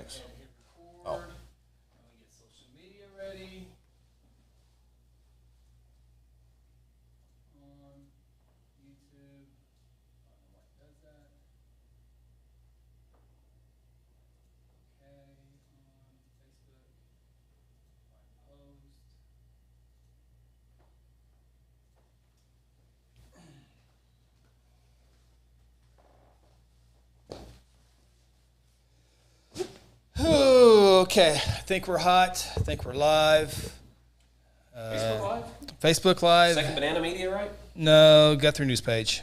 things. Hit record. Oh. And we get social media ready. On YouTube. I don't know why it does that. Okay. On Facebook. Find post. Okay, I think we're hot. I think we're live. Facebook Live? Facebook Live. Second Banana Media, right? No, Guthrie News page.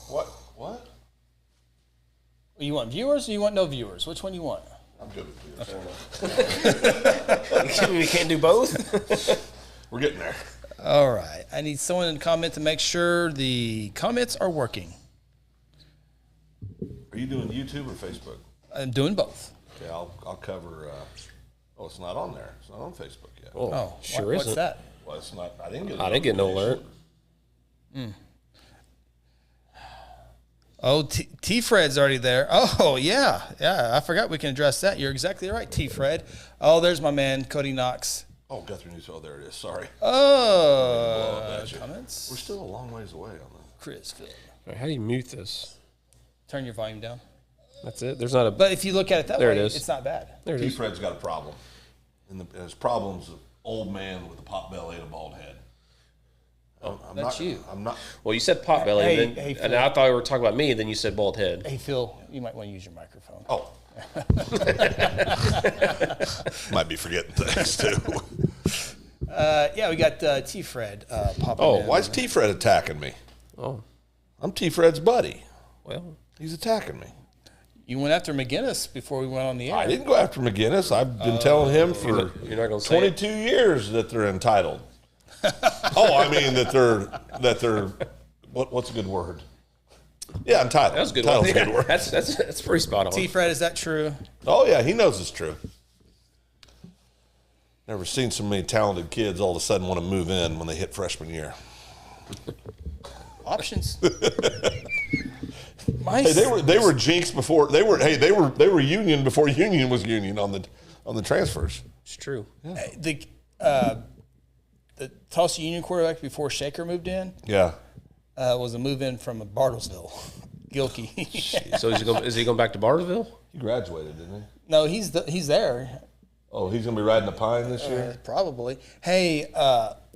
What? What? You want viewers or you want no viewers? Which one you want? I'm good with you. We can't do both? We're getting there. All right. I need someone to comment to make sure the comments are working. Are you doing YouTube or Facebook? I'm doing both. Okay, I'll cover. It's not on there. It's not on Facebook yet. Oh, sure what's isn't. that? Well, it's not. I didn't get. I didn't get no alert. Oh, T-Fred's already there. Oh, yeah. Yeah, I forgot we can address that. You're exactly right, T-Fred. Oh, there's my man, Cody Knox. Oh, Guthrie News. Oh, there it is. Sorry. Oh, comments. We're still a long ways away on that. Chris, Phil. All right, how do you mute this? Turn your volume down. That's it? There's not a... But if you look at it that There way, it is. it's not bad. There it is. T-Fred's got a problem. And his problem's an old man with a pot belly and a bald head. That's you. I'm not. Well, you said pot belly, Hey, and, then, hey, and Phil. I thought you were talking about me, and then you said bald head. Hey, Phil, you might want to use your microphone. Oh. Might be forgetting things, too. Yeah, we got T-Fred popping Oh, in. why is T-Fred attacking me? Oh, I'm T-Fred's buddy. well, He's attacking me. You went after McGinnis before we went on the air. I didn't go after McGinnis. I've been telling him for you're not going to say 22 years that they're entitled. I mean that they're what's a good word? Yeah, entitled. That was a good Entitled's one. a good word. That's pretty spot on. T-Fred, is that true? Oh yeah, he knows it's true. Never seen so many talented kids all of a sudden want to move in when they hit freshman year. Options. Hey, they were jinx before they were union before union was union on the transfers. It's true. The Tulsa Union quarterback before Shaker moved in Yeah. was a move-in from Bartlesville. Gilkey. So is he going back to Bartlesville? He graduated, didn't he? No, he's there. Oh, he's gonna be riding the pine this year? Probably. Hey,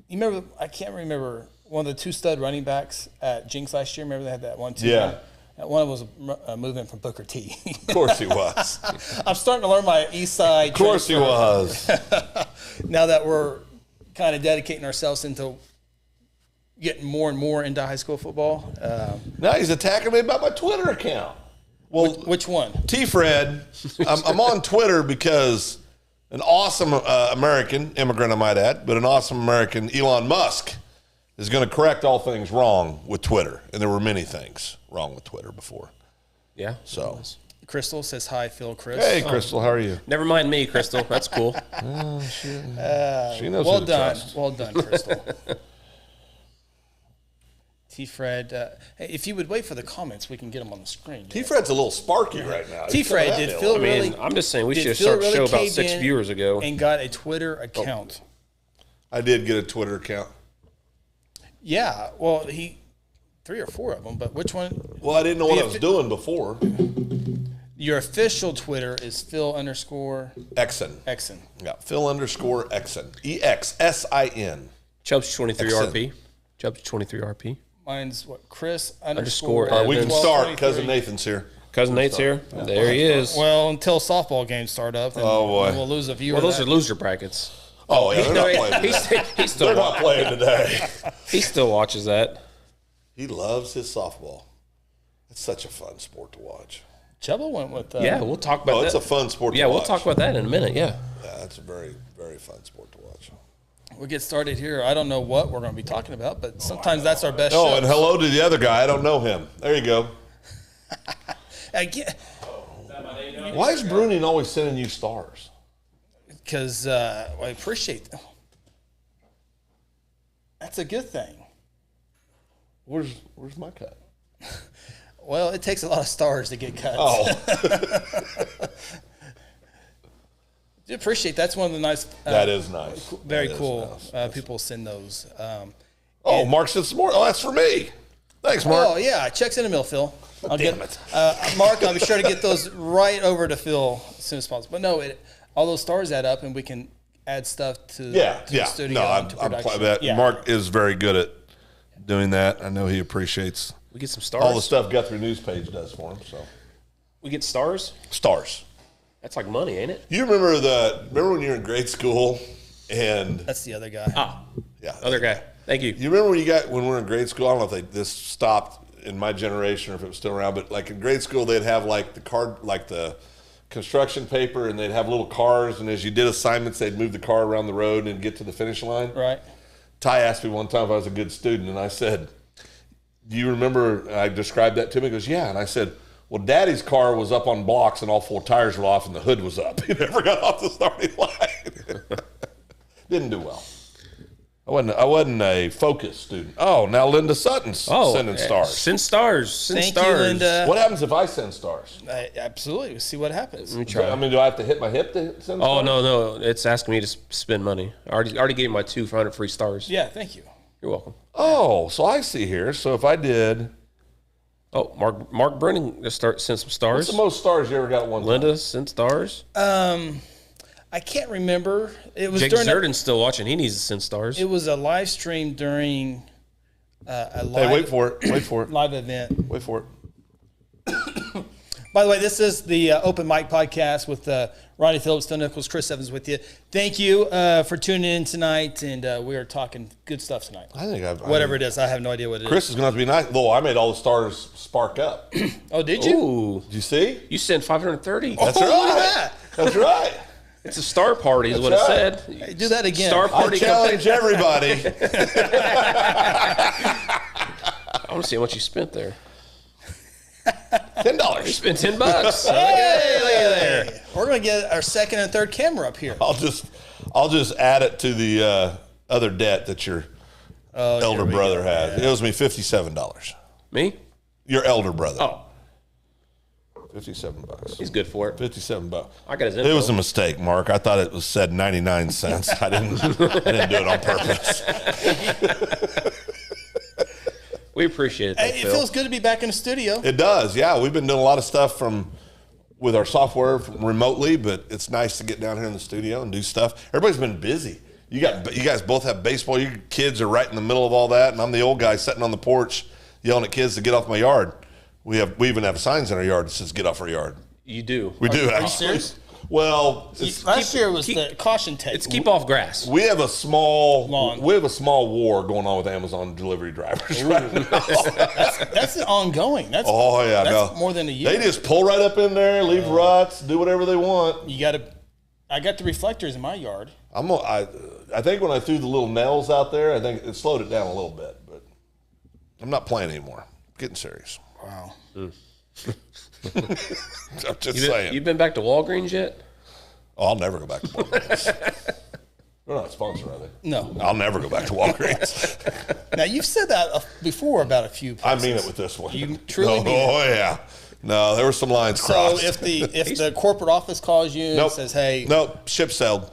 you remember, I can't remember, one of the two stud running backs at Jinx last year? Remember they had that one too? Yeah. That one was a move-in from Booker T. Of course he was. I'm starting to learn my East Side. Of course he was. Now that we're kind of dedicating ourselves into getting more and more into high school football. Now he's attacking me about my Twitter account. Well, Which one? T-Fred, I'm on Twitter because an awesome American, immigrant I might add, but an awesome American, Elon Musk, is going to correct all things wrong with Twitter. And there were many things wrong with Twitter before. Yeah. So, Crystal says hi, Phil. Chris. hey, Crystal, how are you? Never mind me, Crystal. That's cool. She knows Well who to done. trust. Well done, Crystal. T-Fred, hey, if you would wait for the comments, we can get them on the screen. T-Fred's a little sparky right now. He's T-Fred, coming at did me a Phil lot. really? I'm just saying we did should have Phil started the show about caved 6 in viewers ago. and got a Twitter account. I did get a Twitter account. Yeah, well, 3 or 4 of them, but which one? Well, I didn't know what I was doing before. Your official Twitter is Phil_Exon. Exon. Yeah, Phil_Exon. EXSIN. Chubbs 23RP. Chubbs 23RP. Mine's what? Chris Underscore _ We can Evans. start. 1223. Cousin Nathan's here. Cousin Nate's here. There he is. Well, until softball games start up, then Oh, boy. we'll lose a viewer. Well, those are loser brackets. Oh, yeah, they're not playing He today. still They're not playing today. he still watches that. He loves his softball. It's such a fun sport to watch. Chubba went with. Yeah, we'll talk about Oh, that. it's a fun sport to Yeah, watch. we'll talk about that in a minute. Yeah. Yeah, it's a very, very fun sport to watch. We'll get started here. I don't know what we're going to be talking about, but sometimes that's our best Oh, show. and hello to the other guy. I don't know him. There you go. Why is Bruning always sending you stars? Because I appreciate them. That's a good thing. Where's my cut? Well, it takes a lot of stars to get cut. Oh. Do appreciate that's one of the nice. That is nice. Very That is cool. nice. People send those. Mark said some more. Oh, that's for me. Thanks, Mark. Oh yeah, checks in the mail, Phil. Damn it. Mark, I'll be sure to get those right over to Phil as soon as possible. But no, all those stars add up, and we can add stuff to the studio. No, and to production. Mark is very good at doing that. I know he appreciates We get some stars. all the stuff Guthrie News page does for him. So We get stars. stars. That's like money, ain't it? You remember when you were in grade school and That's the other guy. yeah, Other guy. Thank you. You remember when we were in grade school? I don't know if this stopped in my generation or if it was still around, but like in grade school, they'd have like the construction paper, and they'd have little cars, and as you did assignments, they'd move the car around the road and get to the finish line. Right. Ty asked me one time if I was a good student, and I said, "Do you remember?" I described that to him. He goes, "Yeah," and I said, "Well, Daddy's car was up on blocks, and all 4 tires were off, and the hood was up. He never got off the starting line." Didn't do well. I wasn't a focused student. Oh, now Linda Sutton's sending stars. Send stars. Send Thank stars. you, Linda. What happens if I send stars? Absolutely. We'll see what happens. Let me try. I mean, do I have to hit my hip to send Oh stars? no, it's asking me to spend money. I already gave my 2 for 100 free stars. Yeah, thank you. You're welcome. Oh, so I see here. So if I did, Oh, Mark Brennan just sent some stars. what's the most stars you ever got one time? Linda sent stars. I can't remember. It was Jake during Zerden's still watching. He needs to send stars. it was a live stream during a live, Hey, wait for it. Wait for it. live event. Wait for it. By the way, this is the Open Mic Podcast with Ronnie Phillips, Phil Nichols, Chris Evans with you. Thank you for tuning in tonight, and we are talking good stuff tonight. I think Whatever it is, I have no idea what it is. Chris is going to have to be nice. Though I made all the stars spark up. Did Oh, did you? Ooh, you see? you sent 530. That's Oh, right. look at that. That's right. It's a star party, is what That's it right. said. Hey, do that again. Star I party. challenge everybody. I want to see how much you spent there. $10. You spent $10. Hey, look at there. We're going to get our second and third camera up here. I'll just add it to the other debt that your elder brother has. It owes me $57. Me? Your elder brother. Oh, $57. he's good for it. $57. I got his It info. was a mistake, Mark. I thought it was said 99 cents. I didn't do it on purpose. We appreciate it, though, Hey, it Phil. feels good to be back in the studio. It does, yeah. We've been doing a lot of stuff with our software remotely, but it's nice to get down here in the studio and do stuff. Everybody's been busy. You guys both have baseball. Your kids are right in the middle of all that, and I'm the old guy sitting on the porch yelling at kids to get off my yard. We even have signs in our yard that says "Get off our yard." You do. We do. Are you serious? Well, Last year was the caution tape. It's keep off grass. we have a small Lawn. war going on with Amazon delivery drivers right now. That's ongoing. That's Oh yeah, that's no. more than a year. They just pull right up in there, leave ruts, do whatever they want. You got to. I got the reflectors in my yard. I think when I threw the little nails out there, I think it slowed it down a little bit, but I'm not playing anymore. I'm getting serious. Wow. I'm just saying. You've been back to Walgreens yet? Oh, I'll never go back to Walgreens. They're not a sponsor, are they? No. I'll never go back to Walgreens. Now you've said that before about a few I places. mean it with this one. You truly no, mean it. Oh yeah. No, there were some lines So crossed. if the corporate office calls you and Nope. says, "Hey, Nope, ship sailed.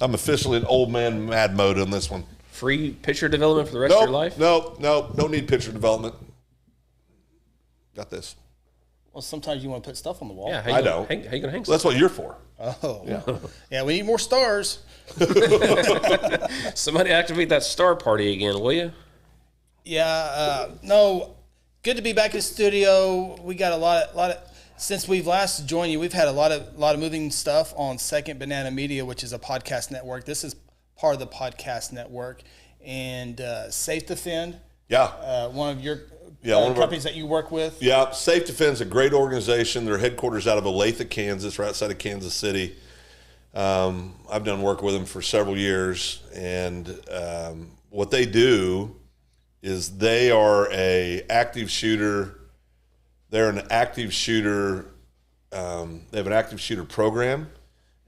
I'm officially in old man mad mode on this one. Free picture development for the rest of Nope, your life? nope, don't need picture development. Got this. well, sometimes you want to put stuff on the wall." Yeah, how I you gonna don't. hang- How you going to hang That's what you're for. Oh, yeah. We need more stars. Somebody activate that star party again, will you? Yeah. No. Good to be back in the studio. We got a lot of. Since we've last joined you, we've had a lot of moving stuff on Second Banana Media, which is a podcast network. This is part of the podcast network, and Safe Defend, Yeah. one of your Yeah, one of our- companies that you work with. Yeah, Safe Defense, a great organization. Their headquarters out of Olathe, Kansas, right outside of Kansas City. I've done work with them for several years, and what they do is they are a active shooter. They're an active shooter. They have an active shooter program,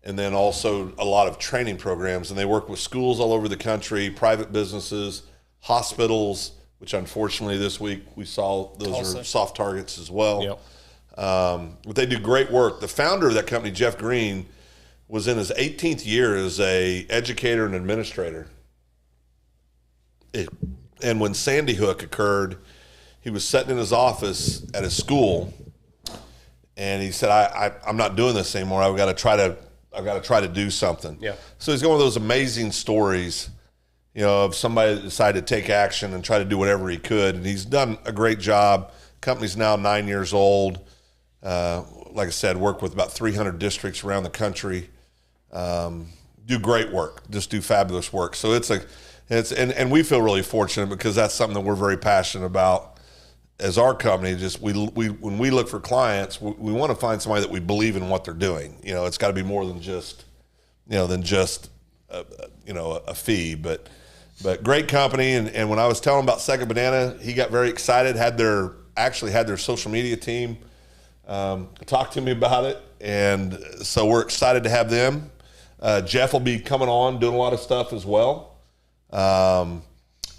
and then also a lot of training programs. And they work with schools all over the country, private businesses, hospitals, which unfortunately this week we saw those Also. are soft targets as well. Yep. But they do great work. The founder of that company, Jeff Green, was in his 18th year as a educator and administrator. And when Sandy Hook occurred, he was sitting in his office at his school, and he said, I'm not doing this anymore. I've got to try to do something. Yeah. So he's got one of those amazing stories, of somebody that decided to take action and try to do whatever he could. And he's done a great job. Company's now 9 years old. Like I said, work with about 300 districts around the country. Do great work, just do fabulous work. So and we feel really fortunate because that's something that we're very passionate about as our company. Just when we look for clients, we want to find somebody that we believe in what they're doing. It's got to be more than just a fee, but great company. And when I was telling him about Second Banana, he got very excited. Had their social media team talk to me about it, and so we're excited to have them. Jeff will be coming on doing a lot of stuff as well.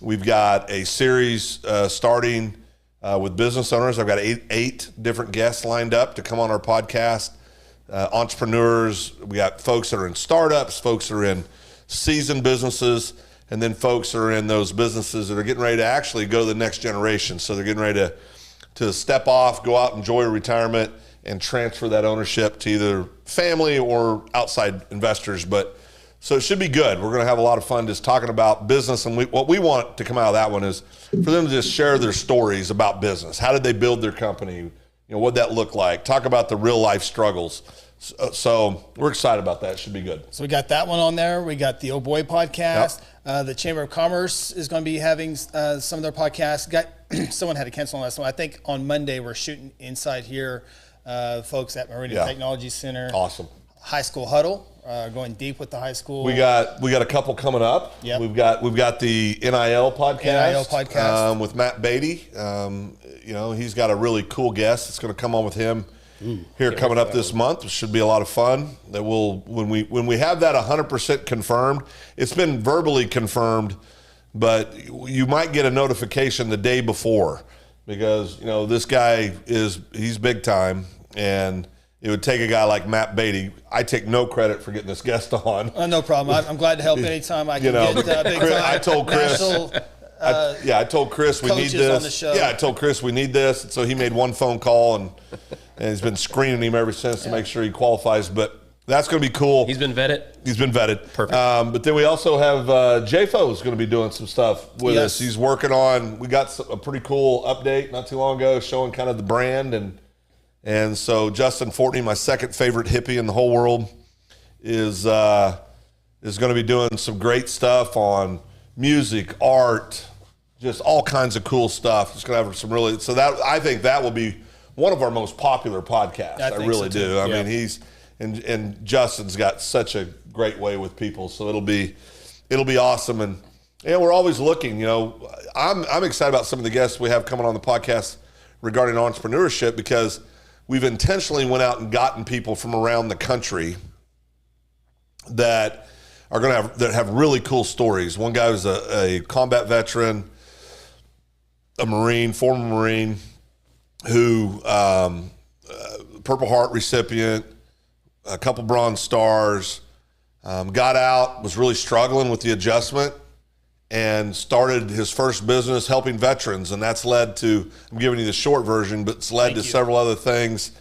We've got a series starting with business owners. I've got eight different guests lined up to come on our podcast. Entrepreneurs, we got folks that are in startups, folks that are in seasoned businesses, and then folks that are in those businesses that are getting ready to actually go to the next generation. So they're getting ready to step off, go out, enjoy retirement, and transfer that ownership to either family or outside investors. So it should be good. We're going to have a lot of fun just talking about business. And what we want to come out of that one is for them to just share their stories about business. How did they build their company? What'd that look like? Talk about the real life struggles. So we're excited about that. It should be good. So we got that one on there. We got the Oh Boy podcast. Yep. The Chamber of Commerce is going to be having some of their podcasts. Someone had to cancel on last one. I think on Monday we're shooting inside here. Folks at Meridian Technology Center. Awesome. High School Huddle, going deep with the high school. We got a couple coming up. Yep. We've got the NIL podcast. With Matt Beatty. He's got a really cool guest that's going to come on with him here coming up this month. It should be a lot of fun. That when we have that 100% confirmed. It's been verbally confirmed, but you might get a notification the day before because this guy he's big time. And it would take a guy like Matt Beatty. I take no credit for getting this guest on. No problem. I'm glad to help anytime I can get big time. I told Chris. I told Chris we need this. On the show. Yeah, I told Chris we need this. And so he made one phone call and he's been screening him ever since to make sure he qualifies. But that's going to be cool. He's been vetted. Perfect. But then we also have JFO is going to be doing some stuff with us. He's working on. We got a pretty cool update not too long ago showing kind of the brand and so Justin Fortney, my second favorite hippie in the whole world, is going to be doing some great stuff on music, art, just all kinds of cool stuff. It's going to have some really I think that will be one of our most popular podcasts. I really do. I mean, he's and Justin's got such a great way with people, so it'll be awesome. And we're always looking. I'm excited about some of the guests we have coming on the podcast regarding entrepreneurship because we've intentionally went out and gotten people from around the country that are going to have really cool stories. One guy was a combat veteran, a Marine, former Marine, who Purple Heart recipient, a couple Bronze Stars, got out, was really struggling with the adjustment, and started his first business helping veterans. And that's led to, I'm giving you the short version, but it's led to several other things.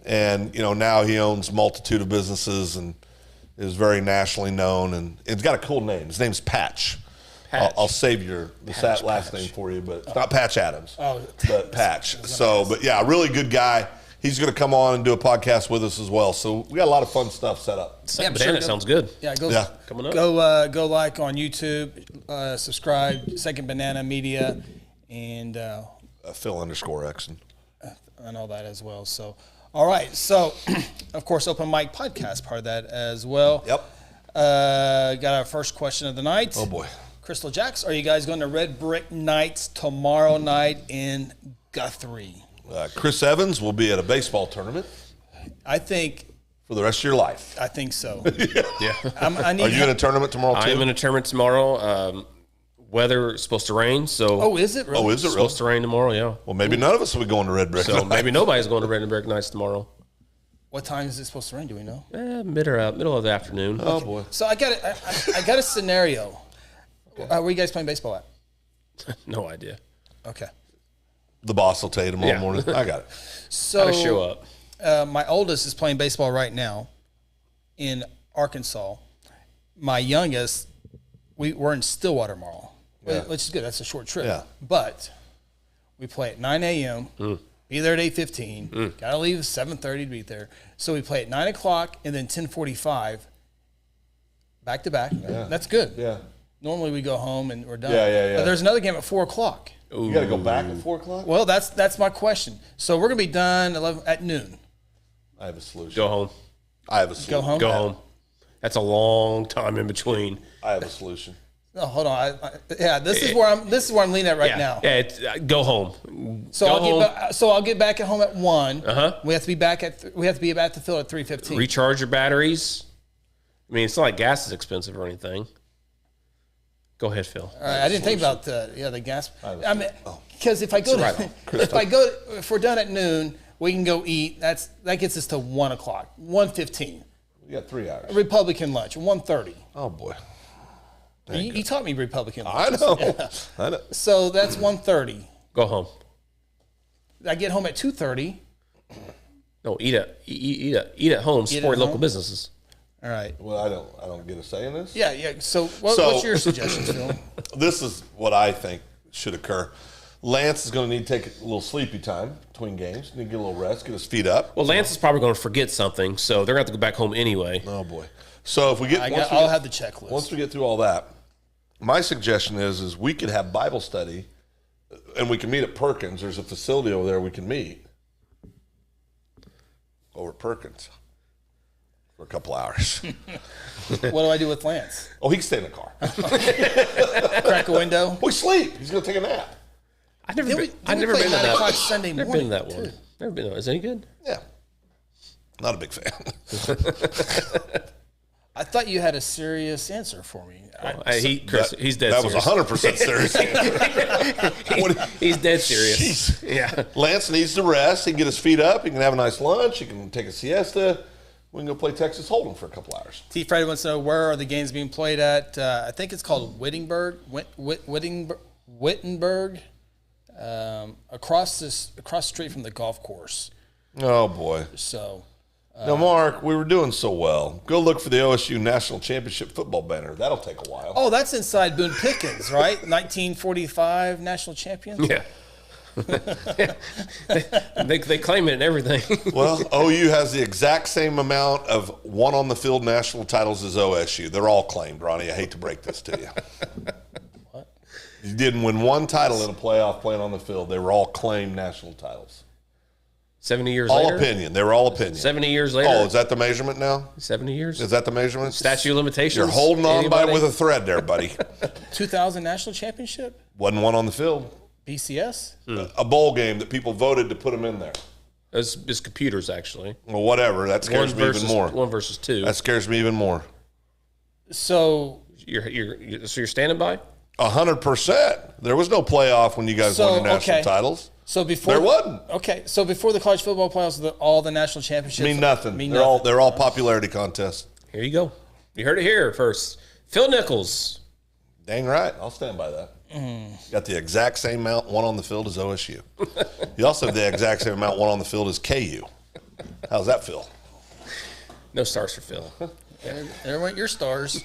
And, now he owns a multitude of businesses and is very nationally known. And it's got a cool name. His name's Patch. I'll save the last name for you, but it's not Patch Adams, but Patch. Really good guy. He's going to come on and do a podcast with us as well. So we got a lot of fun stuff set up. Banana sounds good. Coming up. Go like on YouTube, subscribe, Second Banana Media, and Phil_Exon. And all that as well. So, all right. So, of course, Open Mic Podcast, part of that as well. Yep. Got our first question of the night. Oh, boy. Crystal Jacks, are you guys going to Red Brick Nights tomorrow night in Guthrie? Chris Evans will be at a baseball tournament. I think. For the rest of your life. I think so. Yeah. Are you in a tournament tomorrow, too? I am in a tournament tomorrow. Weather is supposed to rain, so. Oh, is it really? Is it really? Supposed to rain tomorrow, yeah. Well, maybe none of us will be going to Red Brick So Nights. maybe nobody's going to Red Brick Nights tomorrow. What time is it supposed to rain? Do we know? Middle of the afternoon. Oh boy. So I got a scenario. Where are you guys playing baseball at? No idea. Okay. The boss will tell you tomorrow morning. I got it. So Gotta show up. My oldest is playing baseball right now in Arkansas. My youngest, we're in Stillwater Mall, which is good. That's a short trip. Yeah. But we play at 9 a.m., be there at 8:15. Got to leave at 7:30 to be there. So we play at 9 o'clock and then 10:45, back to back. Yeah. That's good. Yeah. Normally we go home and we're done. Yeah. But there's another game at 4 o'clock. You got to go back at 4 o'clock? Well, that's my question. So we're going to be done at noon. I have a solution. Go home. I have a solution. Go home? Go home. That's a long time in between. I have a solution. No, hold on. This is where I'm leaning at right now. Yeah, go home. So I'll get back at home at 1. Uh-huh. We have to be back at the field at 3:15. Recharge your batteries. I mean, it's not like gas is expensive or anything. Go ahead, Phil. All right, I didn't think about the gas. I mean, because if we're done at noon, we can go eat. That gets us to 1 o'clock, 1:15. We got 3 hours. Republican lunch, 1:30. Oh boy. You taught me Republican lunch. I know. I know. So that's 1:30. Go home. I get home at 2:30. No, eat at home. Support local businesses. All right. Well, I don't get a say in this. Yeah. So what's your suggestions, Phil? This is what I think should occur. Lance is going to need to take a little sleepy time between games. Need to get a little rest, get his feet up. Well, Lance is probably going to forget something, so they're going to have to go back home anyway. Oh boy. So if we get, I'll have the checklist. Once we get through all that, my suggestion is we could have Bible study, and we can meet at Perkins. There's a facility over there we can meet over at Perkins for a couple hours. What do I do with Lance? Oh, he can stay in the car. Crack a window? We sleep. He's going to take a nap. I've never been to play 9 o'clock that. Sunday Never morning. been to that one. too. Never been to. Is it any good? Yeah. Not a big fan. I thought you had a serious answer for me. He's dead That serious. was 100% serious. He's dead serious. Jeez. Yeah. Lance needs to rest. He can get his feet up. He can have a nice lunch. He can take a siesta. We can go play Texas Hold'em for a couple hours. T. Fred wants to know, where are the games being played at? I think it's called Wittenberg, across the street from the golf course. Oh, boy. So Now, Mark, we were doing so well. Go look for the OSU National Championship football banner. That'll take a while. Oh, that's inside Boone Pickens, right? 1945 national champion. Yeah. they claim it and everything. Well, OU has the exact same amount of one-on-the-field national titles as OSU. They're all claimed, Ronnie. I hate to break this to you. What? You didn't win one title in a playoff playing on the field. They were all claimed national titles. 70 years All later? opinion. They were all opinion. 70 years later? Oh, is that the measurement now? 70 years? Is that the measurement? Statute of limitations? You're holding on by Anybody? with a thread there, buddy. 2000 national championship? Wasn't one on the field. BCS? A bowl game that people voted to put them in there. It's computers, actually. Well, whatever. That scares me even more. 1 versus 2. That scares me even more. So You're standing by? 100%. There was no playoff when you guys won your national titles. So before There wasn't. Okay, so before the college football playoffs, all the national championships Mean nothing. Mean they're nothing. all popularity contests. Here you go. You heard it here first. Phil Nichols. Dang right. I'll stand by that. Got the exact same amount one on the field as OSU. You also have the exact same amount one on the field as KU. How's that feel? No stars for Phil. There went your stars.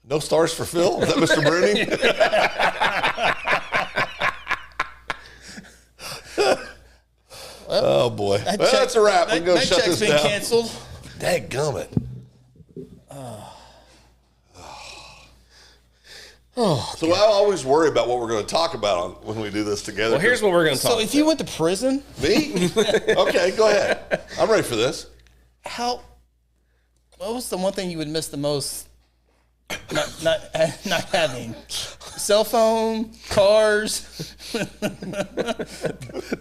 No stars for Phil? Is that Mr. Bruni? Oh, boy. Well, that's a wrap. We can go that shut check's this been down. canceled. Dadgummit. So I always worry about what we're going to talk about when we do this together. Well, here's what we're going to talk So if you went to prison, Me? Okay, go ahead. I'm ready for this. what was the one thing you would miss the most not having? Cell phone, cars,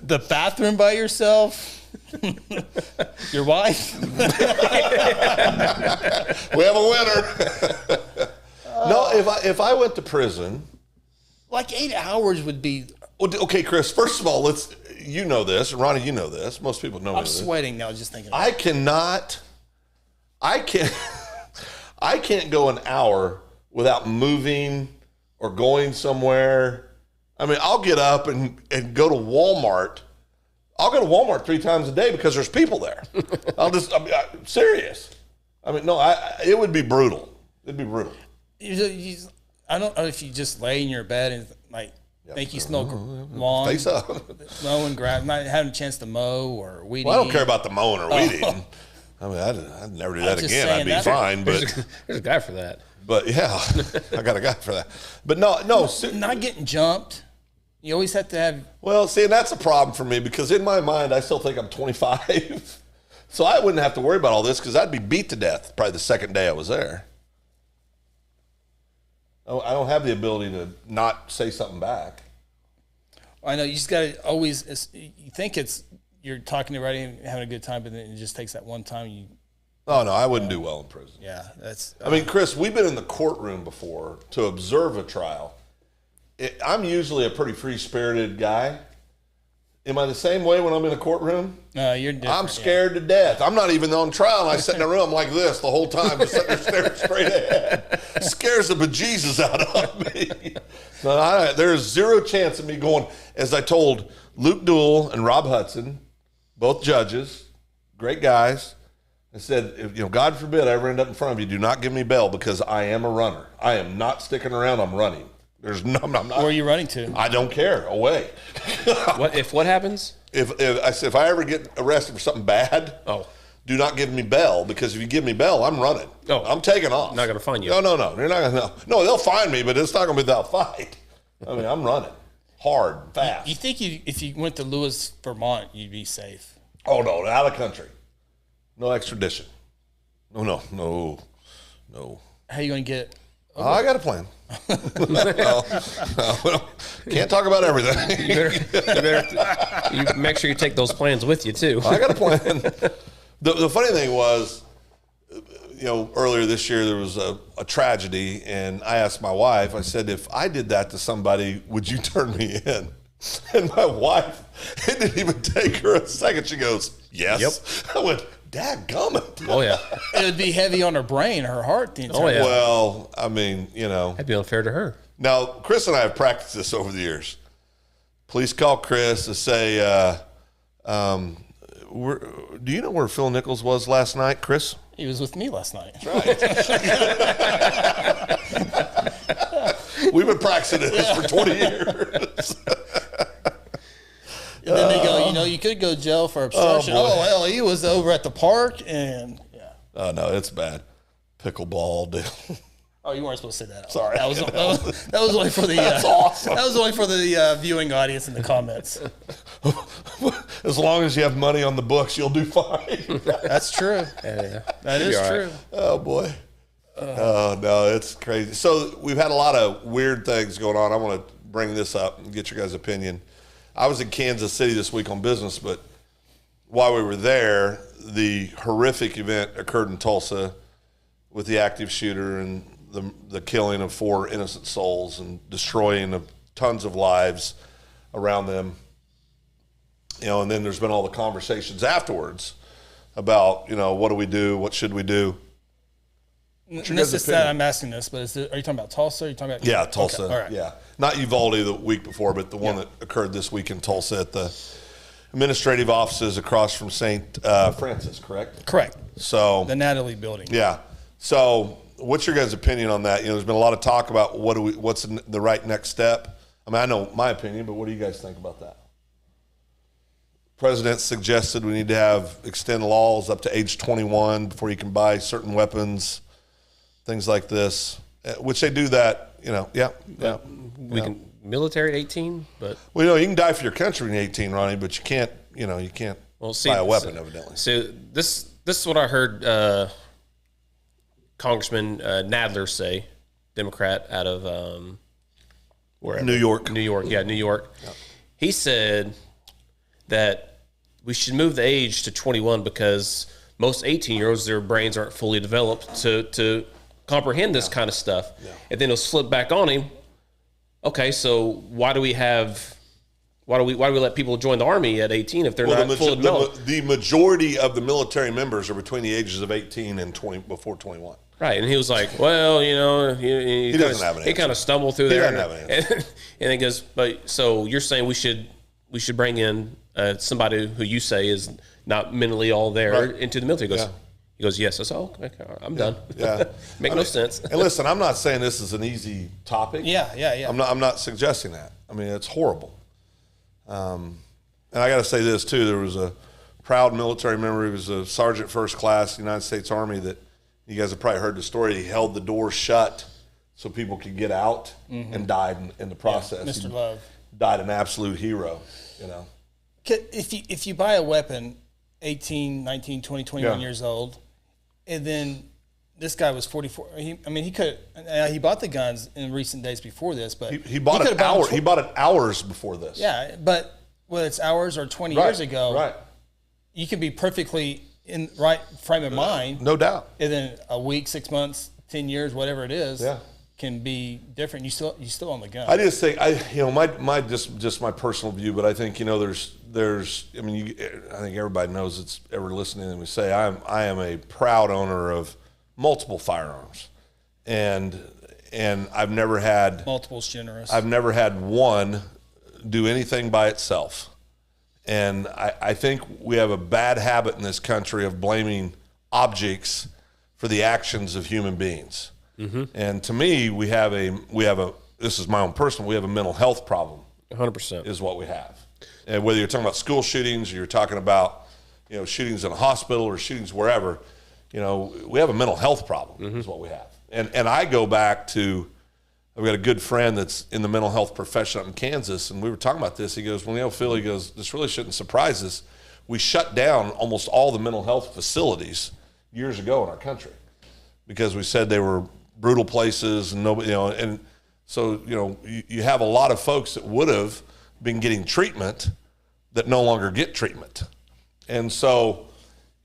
the bathroom by yourself, your wife. We have a winner. No, if I went to prison, Like 8 hours would be. well, okay, Chris. First of all, you know this, and Ronnie, you know this. Most people know I'm this. sweating now just thinking. I can't go an hour without moving or going somewhere. I mean, I'll get up and go to Walmart. I'll go to Walmart 3 times a day because there's people there. I'm serious. I mean, no, it would be brutal. It'd be brutal. I don't know if you just lay in your bed and think you smell lawn. Face up. Mow and grab, not having a chance to mow or weed. Well, I don't care about the mowing or weeding. I mean, I'd never do that again. I'd be fine. But there's a guy for that. But yeah, I got a guy for that. But no. Not getting jumped. You always have to have. Well, see, and that's a problem for me because in my mind, I still think I'm 25. So I wouldn't have to worry about all this because I'd be beat to death probably the second day I was there. I don't have the ability to not say something back. I know you just got to always. You think you're talking to everybody and having a good time, but then it just takes that one time. Oh no, I wouldn't do well in prison. Yeah, that's. I mean, Chris, we've been in the courtroom before to observe a trial. I'm usually a pretty free-spirited guy. Am I the same way when I'm in a courtroom? No, you're different. I'm scared to death. I'm not even on trial. I sit in a room like this the whole time, just sitting there staring straight ahead. Scares the bejesus out of me. No, there's zero chance of me going, as I told Luke Duell and Rob Hudson, both judges, great guys. I said, God forbid I ever end up in front of you, do not give me bail because I am a runner. I am not sticking around. I'm running. I'm not. Where are you running to? I don't care. Away. What happens? If I ever get arrested for something bad, do not give me bail because if you give me bail, I'm running. Oh, I'm taking off. Not going to find you. No. They're not going to. No, they'll find me, but it's not going to be without fight. I mean, I'm running hard, fast. You think if you went to Lewis, Vermont, you'd be safe? Oh no, out of country, no extradition. No. How are you going to get? I got a plan. Can't talk about everything. You make sure you take those plans with you too. I got a plan. The funny thing was, earlier this year there was a tragedy, and I asked my wife. I said, "If I did that to somebody, would you turn me in?" And my wife, it didn't even take her a second. She goes, "Yes." Yep. I went, "Dadgummit." Oh yeah. It would be heavy on her brain, her heart. The entire yeah. Well, I mean, that'd be unfair to her. Now, Chris and I have practiced this over the years. Please call Chris to say, do you know where Phil Nichols was last night, Chris? He was with me last night. Right. We've been practicing this for 20 years. And then they go, you could go to jail for obstruction. Oh, well, he was over at the park, and yeah. Oh, no, it's bad. Pickleball deal. Oh, you weren't supposed to say that. Sorry. That was only for the. That's awesome. That was only for the viewing audience in the comments. As long as you have money on the books, you'll do fine. That's true. Yeah. That is true. Right. Oh boy. Oh no, it's crazy. So we've had a lot of weird things going on. I want to bring this up and get your guys' opinion. I was in Kansas City this week on business, but while we were there, the horrific event occurred in Tulsa with the active shooter and the killing of 4 innocent souls and destroying of tons of lives around them. And then there's been all the conversations afterwards about, what do we do? What should we do? This is that I'm asking this, but are you talking about Tulsa? Are you talking about? Yeah, Tulsa. Okay. All right. Yeah. Not Uvalde the week before, but the one that occurred this week in Tulsa at the administrative offices across from St. Francis, correct? Correct. So the Natalie building. Yeah. So what's your guys' opinion on that? There's been a lot of talk about what's the right next step. I mean, I know my opinion, but what do you guys think about that? President suggested we need to extend laws up to age 21 before you can buy certain weapons, things like this, which they do that, yeah. We can military at 18, but well, you can die for your country when you're 18, Ronnie, but you can't buy a weapon, evidently. So this is what I heard Congressman Nadler say, Democrat out of wherever. New York. New York. Yep. He said that we should move the age to 21 because most 18-year-olds, their brains aren't fully developed to comprehend this kind of stuff. Yeah. And then he'll slip back on him. Okay, so why do we have Why do we let people join the Army at 18 if they're not fully developed? The majority of the military members are between the ages of 18 and 20 before 21. Right, and he was like, "Well, you know," he doesn't have an answer. He kind of stumbled through there. He doesn't have an answer. And he goes, "But so you're saying we should bring in somebody who you say is not mentally all there into the military?" He goes, He goes, "Yes." I said, "Oh, okay, I'm done." Yeah, Make no sense. And listen, I'm not saying this is an easy topic. Yeah. I'm not suggesting that. I mean, it's horrible. And I got to say this too. There was a proud military member. He was a sergeant first class, United States Army. That you guys have probably heard the story. He held the door shut so people could get out, and died in the process. Mr. Love died an absolute hero. You know, if you buy a weapon, 18, 19, 20, 21 years old, and then this guy was 44. He could. He bought the guns in recent days before this, but he bought it hours. He bought it hours before this. Yeah, but whether it's hours or 20 years ago, you can be perfectly in right frame of mind, no doubt. And then a week, 6 months, 10 years, whatever it is, can be different. You still own the gun. I just think my just my personal view, but I think there's I think everybody knows it's ever listening and we say I am a proud owner of multiple firearms, and I've never had multiple's generous. I've never had one do anything by itself, and I think we have a bad habit in this country of blaming objects for the actions of human beings. Mm-hmm. And to me, we have a this is my own personal. We have a mental health problem. 100% is what we have, and whether you're talking about school shootings or you're talking about shootings in a hospital or shootings wherever. We have a mental health problem is what we have. And I go back to, I've got a good friend that's in the mental health profession up in Kansas, and we were talking about this. He goes, Phil, he goes, this really shouldn't surprise us. We shut down almost all the mental health facilities years ago in our country because we said they were brutal places and nobody, and so, you have a lot of folks that would have been getting treatment that no longer get treatment. And so,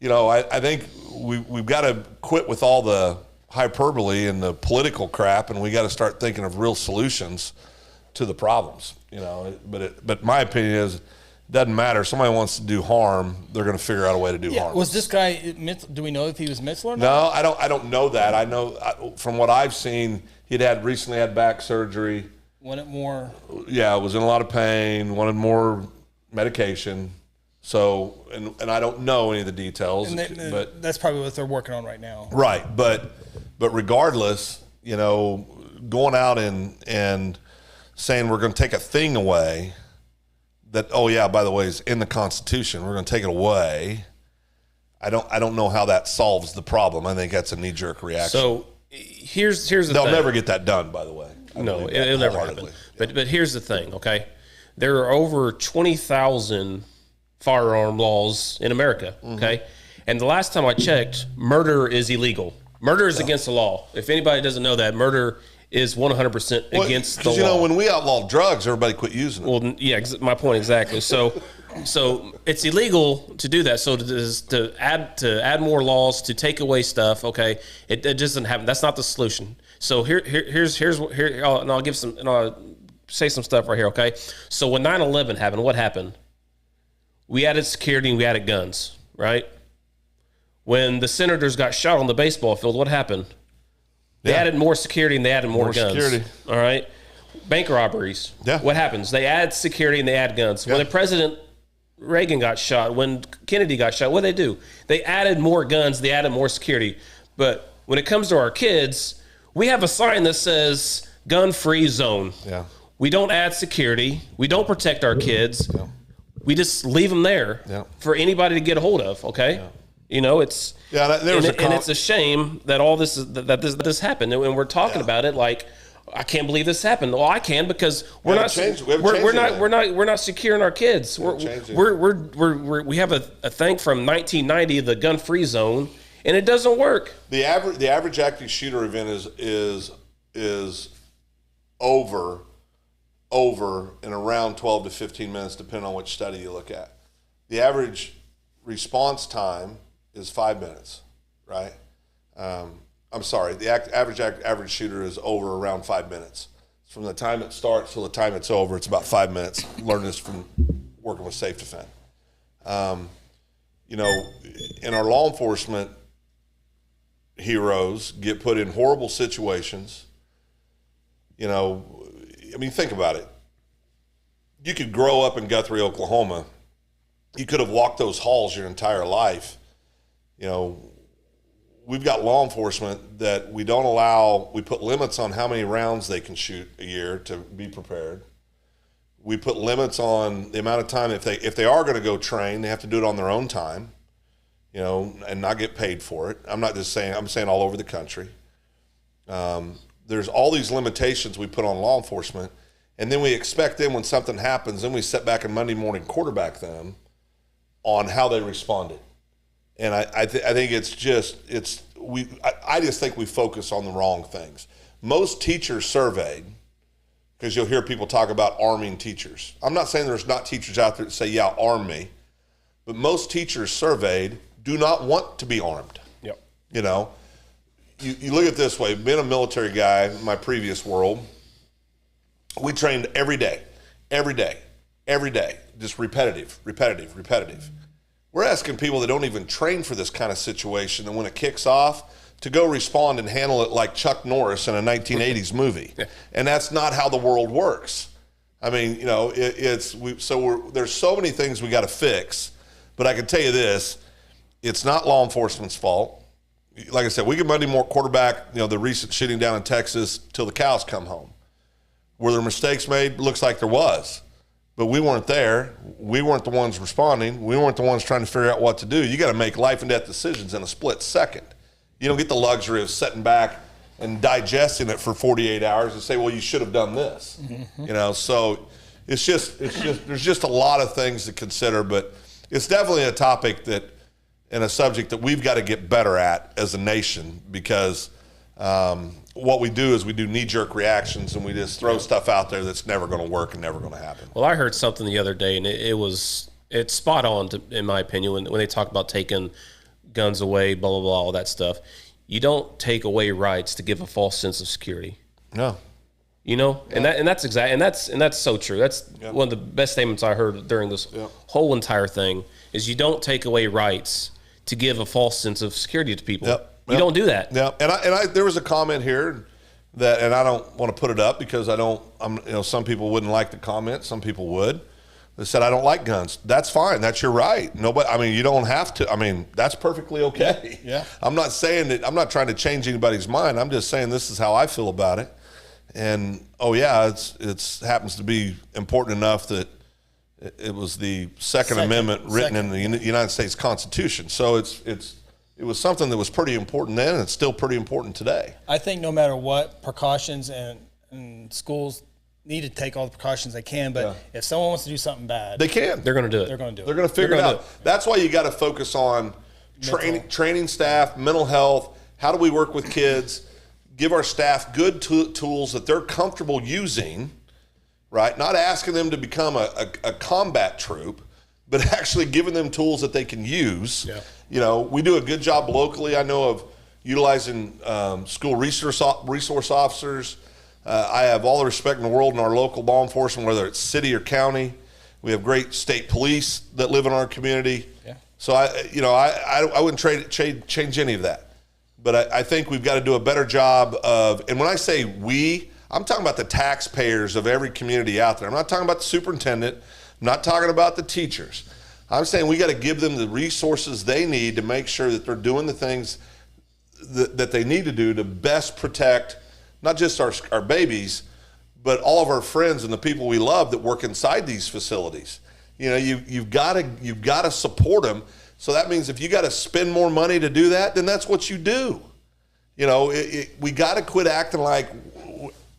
I think we've got to quit with all the hyperbole and the political crap, and we got to start thinking of real solutions to the problems. But my opinion is, it doesn't matter. If somebody wants to do harm, they're going to figure out a way to do harm. Was this guy? Do we know if he was mental or not? No, I don't know that. I know from what I've seen, he'd recently had back surgery. Wanted more. Yeah, was in a lot of pain. Wanted more medication. So, and I don't know any of the details, but that's probably what they're working on right now. Right, but regardless, going out and saying we're going to take a thing away that, oh yeah, by the way, is in the Constitution, we're going to take it away. I don't know how that solves the problem. I think that's a knee-jerk reaction. So here's the thing. They'll never get that done, by the way. No, it'll never happen. But here's the thing, okay? There are over 20,000 firearm laws in America, okay? And the last time I checked, murder is illegal. Murder is against the law. If anybody doesn't know that, murder is 100% against the law. Because, when we outlawed drugs, everybody quit using them. Well, yeah, my point exactly. So it's illegal to do that. So to add more laws, to take away stuff, okay, it doesn't happen. That's not the solution. So here's and I'll give some, and I'll say some stuff right here, okay? So when 9/11 happened, what happened? We added security and we added guns, right? When the Senators got shot on the baseball field, what happened? They added more security and they added more guns. Security. All right? Bank robberies. Yeah. What happens? They add security and they add guns. When the President Reagan got shot, when Kennedy got shot, what did they do? They added more guns, they added more security. But when it comes to our kids, we have a sign that says gun-free zone. Yeah. We don't add security. We don't protect our kids. Yeah. We just leave them there for anybody to get a hold of. Okay, it's and it's a shame that all this is that this happened, and we're talking about it like I can't believe this happened. Well, I can because we're not securing our kids. We have a thing from 1990, the gun-free zone, and it doesn't work. The average active shooter event is over in around 12 to 15 minutes, depending on which study you look at. The average response time is 5 minutes, right? I'm sorry, the average shooter is over around 5 minutes. From the time it starts till the time it's over, it's about 5 minutes. Learn this from working with Safe Defend. You know, in our law enforcement, heroes get put in horrible situations. You know, I mean, think about it. You could grow up in Guthrie, Oklahoma. You could have walked those halls your entire life. You know, we've got law enforcement that we don't allow, we put limits on how many rounds they can shoot a year to be prepared. We put limits on the amount of time, if they are going to go train, they have to do it on their own time, you know, and not get paid for it. I'm not just saying, I'm saying all over the country. There's all these limitations we put on law enforcement, and then we expect them when something happens, then we sit back and Monday morning quarterback them on how they responded. And I think it's just, I just think we focus on the wrong things. Most teachers surveyed, because you'll hear people talk about arming teachers. I'm not saying there's not teachers out there that say, yeah, arm me. But most teachers surveyed do not want to be armed. Yep. You know, you look at it this way, being a military guy in my previous world, we trained every day, just repetitive. We're asking people that don't even train for this kind of situation, and when it kicks off, to go respond and handle it like Chuck Norris in a 1980s movie. And that's not how the world works. I mean, you know, there's so many things we got to fix, but I can tell you this, it's not law enforcement's fault. Like I said, we can Monday morning quarterback, you know, the recent shooting down in Texas till the cows come home. Were there mistakes made? Looks like there was. But we weren't there. We weren't the ones responding. We weren't the ones trying to figure out what to do. You got to make life and death decisions in a split second. You don't get the luxury of sitting back and digesting it for 48 hours and say, well, you should have done this. Mm-hmm. You know, so it's just there's just a lot of things to consider, but it's definitely a topic that, and a subject that we've got to get better at as a nation, because what we do is we do knee-jerk reactions and we just throw stuff out there that's never going to work and never going to happen. Well, I heard something the other day, and it's spot on, in my opinion, when they talk about taking guns away, blah, blah, blah, all that stuff. You don't take away rights to give a false sense of security. No. You know, and that's so true. That's one of the best statements I heard during this whole entire thing is you don't take away rights to give a false sense of security to people. You don't do that. Yeah, and there was a comment here that, and I don't want to put it up because some people wouldn't like the comment, some people would. They said, I don't like guns. That's fine. That's your right. Nobody, I mean, you don't have to. I mean, that's perfectly okay. Yeah. I'm not saying that, I'm not trying to change anybody's mind. I'm just saying this is how I feel about it. And, it's happens to be important enough that it was the Second Amendment written in the United States Constitution. So it was something that was pretty important then, and it's still pretty important today. I think no matter what, precautions and schools need to take all the precautions they can, but if someone wants to do something bad, they can. They're going to do it. They're going to do it. They're going to figure it out. That's why you got to focus on training staff, mental health. How do we work with kids? Give our staff good tools that they're comfortable using, right? Not asking them to become a combat troop, but actually giving them tools that they can use. Yeah. You know, we do a good job locally, I know, of utilizing school resource officers. I have all the respect in the world in our local law enforcement, whether it's city or county. We have great state police that live in our community. Yeah. So I wouldn't change any of that. But I think we've got to do a better job of, and when I say we, I'm talking about the taxpayers of every community out there. I'm not talking about the superintendent. I'm not talking about the teachers. I'm saying we got to give them the resources they need to make sure that they're doing the things that they need to do to best protect not just our babies, but all of our friends and the people we love that work inside these facilities. You know, you've got to support them. So that means if you got to spend more money to do that, then that's what you do. You know, we got to quit acting like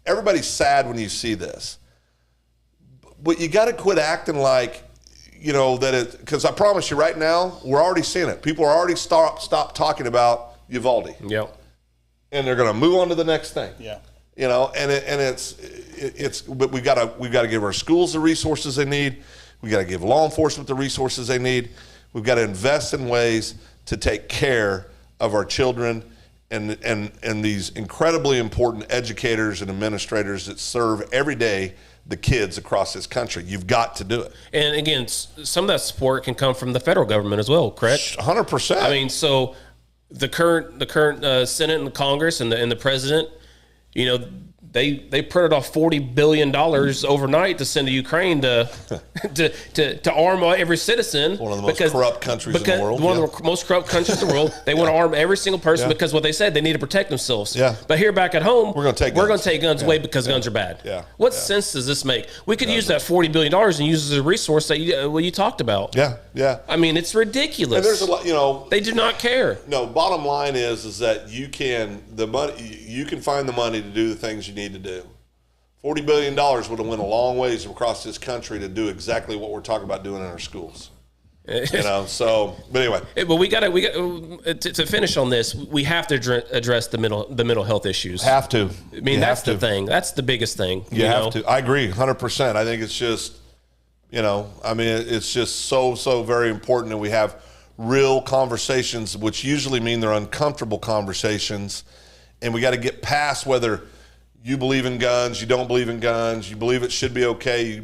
everybody's sad when you see this. But you got to quit acting like, you know, that because I promise you right now, we're already seeing it. People are already stopped talking about Uvalde. Yep. And they're going to move on to the next thing. Yeah. You know, but we've got to give our schools the resources they need. We got to give law enforcement the resources they need. We've got to invest in ways to take care of our children and these incredibly important educators and administrators that serve every day the kids across this country. You've got to do it. And again, some of that support can come from the federal government as well, correct? 100%. I mean, so the current Senate and Congress and the president, you know, they printed off $40 billion overnight to send to Ukraine to arm every citizen. One of the most corrupt countries in the world. One of the most corrupt countries in the world. They want to arm every single person because what they said, they need to protect themselves. Yeah. But here back at home, we're going to take guns away because guns are bad. Yeah. What sense does this make? We could use that $40 billion and use it as a resource that you talked about. Yeah, yeah. I mean, it's ridiculous. And there's a lot, you know. They do not care. No, bottom line is that you can find the money to do the things you need to do. $40 billion would have went a long ways across this country to do exactly what we're talking about doing in our schools. You know, so, but anyway. But we got to finish on this. We have to address the mental health issues. Have to. I mean, that's the thing. That's the biggest thing. You have to. I agree 100%. I think it's just, you know, I mean, it's just so very important that we have real conversations, which usually mean they're uncomfortable conversations. And we got to get past whether you believe in guns, you don't believe in guns, you believe it should be okay, you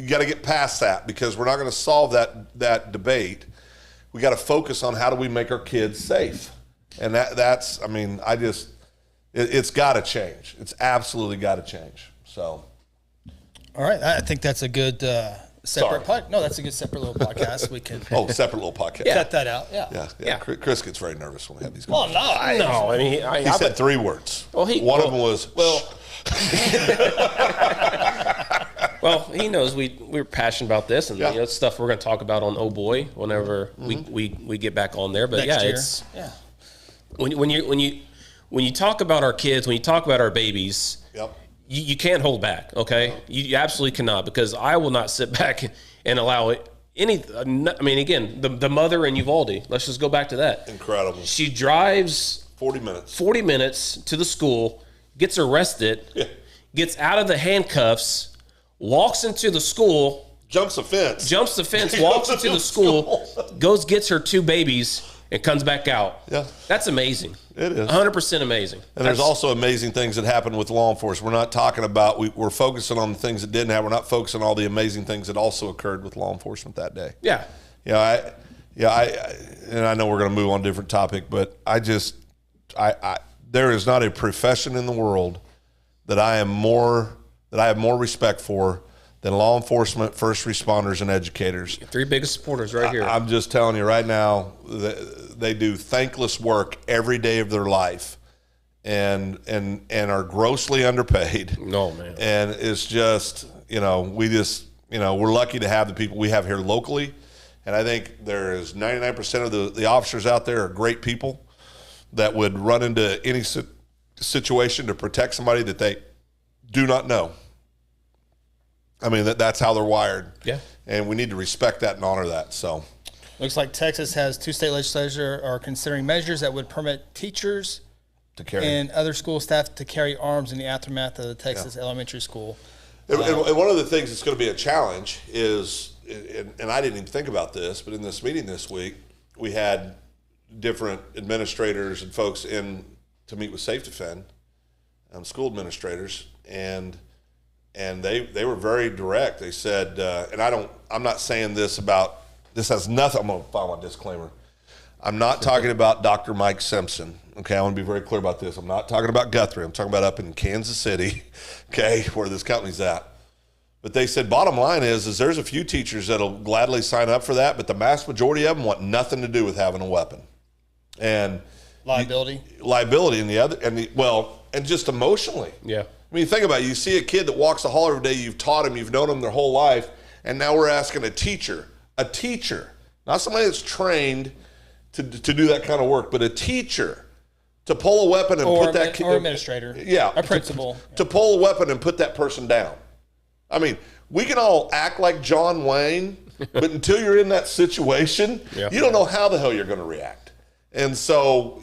got to get past that, because we're not going to solve that debate. We got to focus on how do we make our kids safe. And that's, I mean, it's got to change. It's absolutely got to change. So. All right. I think that's a good separate that's a good separate little podcast. We can. Separate little podcast. Cut that out. Yeah. Yeah. Chris gets very nervous when we have these Well, conversations. I mean, he said 3 words. Well, one of them was, well, he knows we're passionate about this, and you know, it's stuff we're going to talk about on Oh Boy whenever we get back on there. But Next year. When you talk about our kids, when you talk about our babies, you can't hold back. Okay, you absolutely cannot, because I will not sit back and allow it. I mean, again, the mother in Uvalde. Let's just go back to that. Incredible. She drives 40 minutes to the school, gets arrested, gets out of the handcuffs, walks into the school, jumps the fence, walks into the school, gets her 2 babies, and comes back out. Yeah. That's amazing. It is. 100% amazing. And there's also amazing things that happen with law enforcement. We're not talking about, we're focusing on the things that didn't happen. We're not focusing on all the amazing things that also occurred with law enforcement that day. Yeah. And I know we're going to move on to a different topic, but there is not a profession in the world that I have more respect for than law enforcement, first responders, and educators. 3 biggest supporters right here. I'm just telling you right now, they do thankless work every day of their life, and are grossly underpaid. No, man. And it's just, we're lucky to have the people we have here locally, and I think there is 99% of the officers out there are great people that would run into any situation to protect somebody that they do not know. I mean, that's how they're wired. Yeah. And we need to respect that and honor that. So, looks like Texas has 2 state legislatures are considering measures that would permit teachers to carry and other school staff to carry arms in the aftermath of the Texas elementary school. And one of the things that's going to be a challenge is, and I didn't even think about this, but in this meeting this week, we had different administrators and folks in to meet with Safe Defend, school administrators, and they were very direct. They said, I'm not saying this has nothing, I'm going to file my disclaimer. I'm not talking about Dr. Mike Simpson. Okay, I want to be very clear about this. I'm not talking about Guthrie. I'm talking about up in Kansas City, okay, where this company's at. But they said, bottom line is there's a few teachers that'll gladly sign up for that, but the vast majority of them want nothing to do with having a weapon. And liability and just emotionally. Yeah. I mean, think about it. You see a kid that walks the hall every day, you've taught him, you've known him their whole life, and now we're asking a teacher, not somebody that's trained to do that kind of work, but a teacher to pull a weapon and put that kid, or administrator, a principal, to pull a weapon and put that person down. I mean, we can all act like John Wayne, but until you're in that situation, you don't know how the hell you're going to react. And so,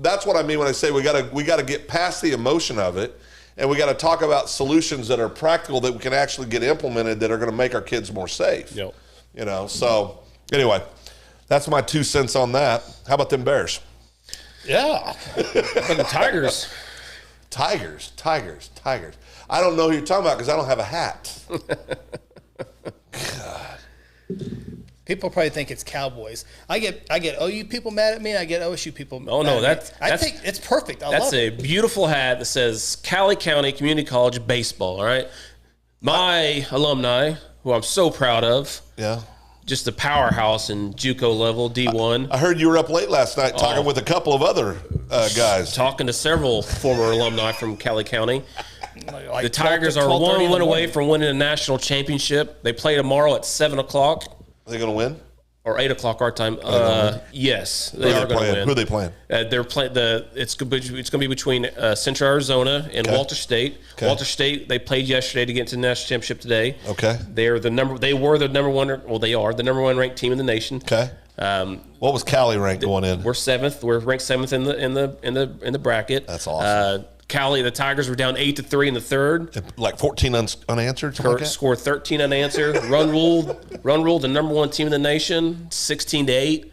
that's what I mean when I say we got to get past the emotion of it. And we got to talk about solutions that are practical that we can actually get implemented that are going to make our kids more safe. Yep. So anyway, that's my 2 cents on that. How about them Bears? Yeah. But the Tigers. Tigers. I don't know who you're talking about because I don't have a hat. God. People probably think it's Cowboys. I get OU people mad at me. I get OSU people. Oh no, I think it's perfect. That's a beautiful hat that says Cali County Community College baseball. All right, my alumni, who I'm so proud of. Yeah. Just a powerhouse in JUCO level D1. I heard you were up late last night talking with a couple of other guys. Talking to several former alumni from Cali County. Like the Tigers are 1 win away from winning a national championship. They play tomorrow at 7 o'clock. Are they going to win? Or 8 o'clock our time. Yes, they are going to win. Who are they playing? They're playing it's going to be between Central Arizona and Walter State. Okay. Walter State, they played yesterday to get into the national championship today. Okay. They were the number one. They are the number one ranked team in the nation. Okay. What was Cali ranked going in? We're 7th. We're ranked 7th in the bracket. That's awesome. Cali, the Tigers were down 8-3 in the third. Like 14 unanswered? Scored 13 unanswered. Run ruled the number one team in the nation, 16-8.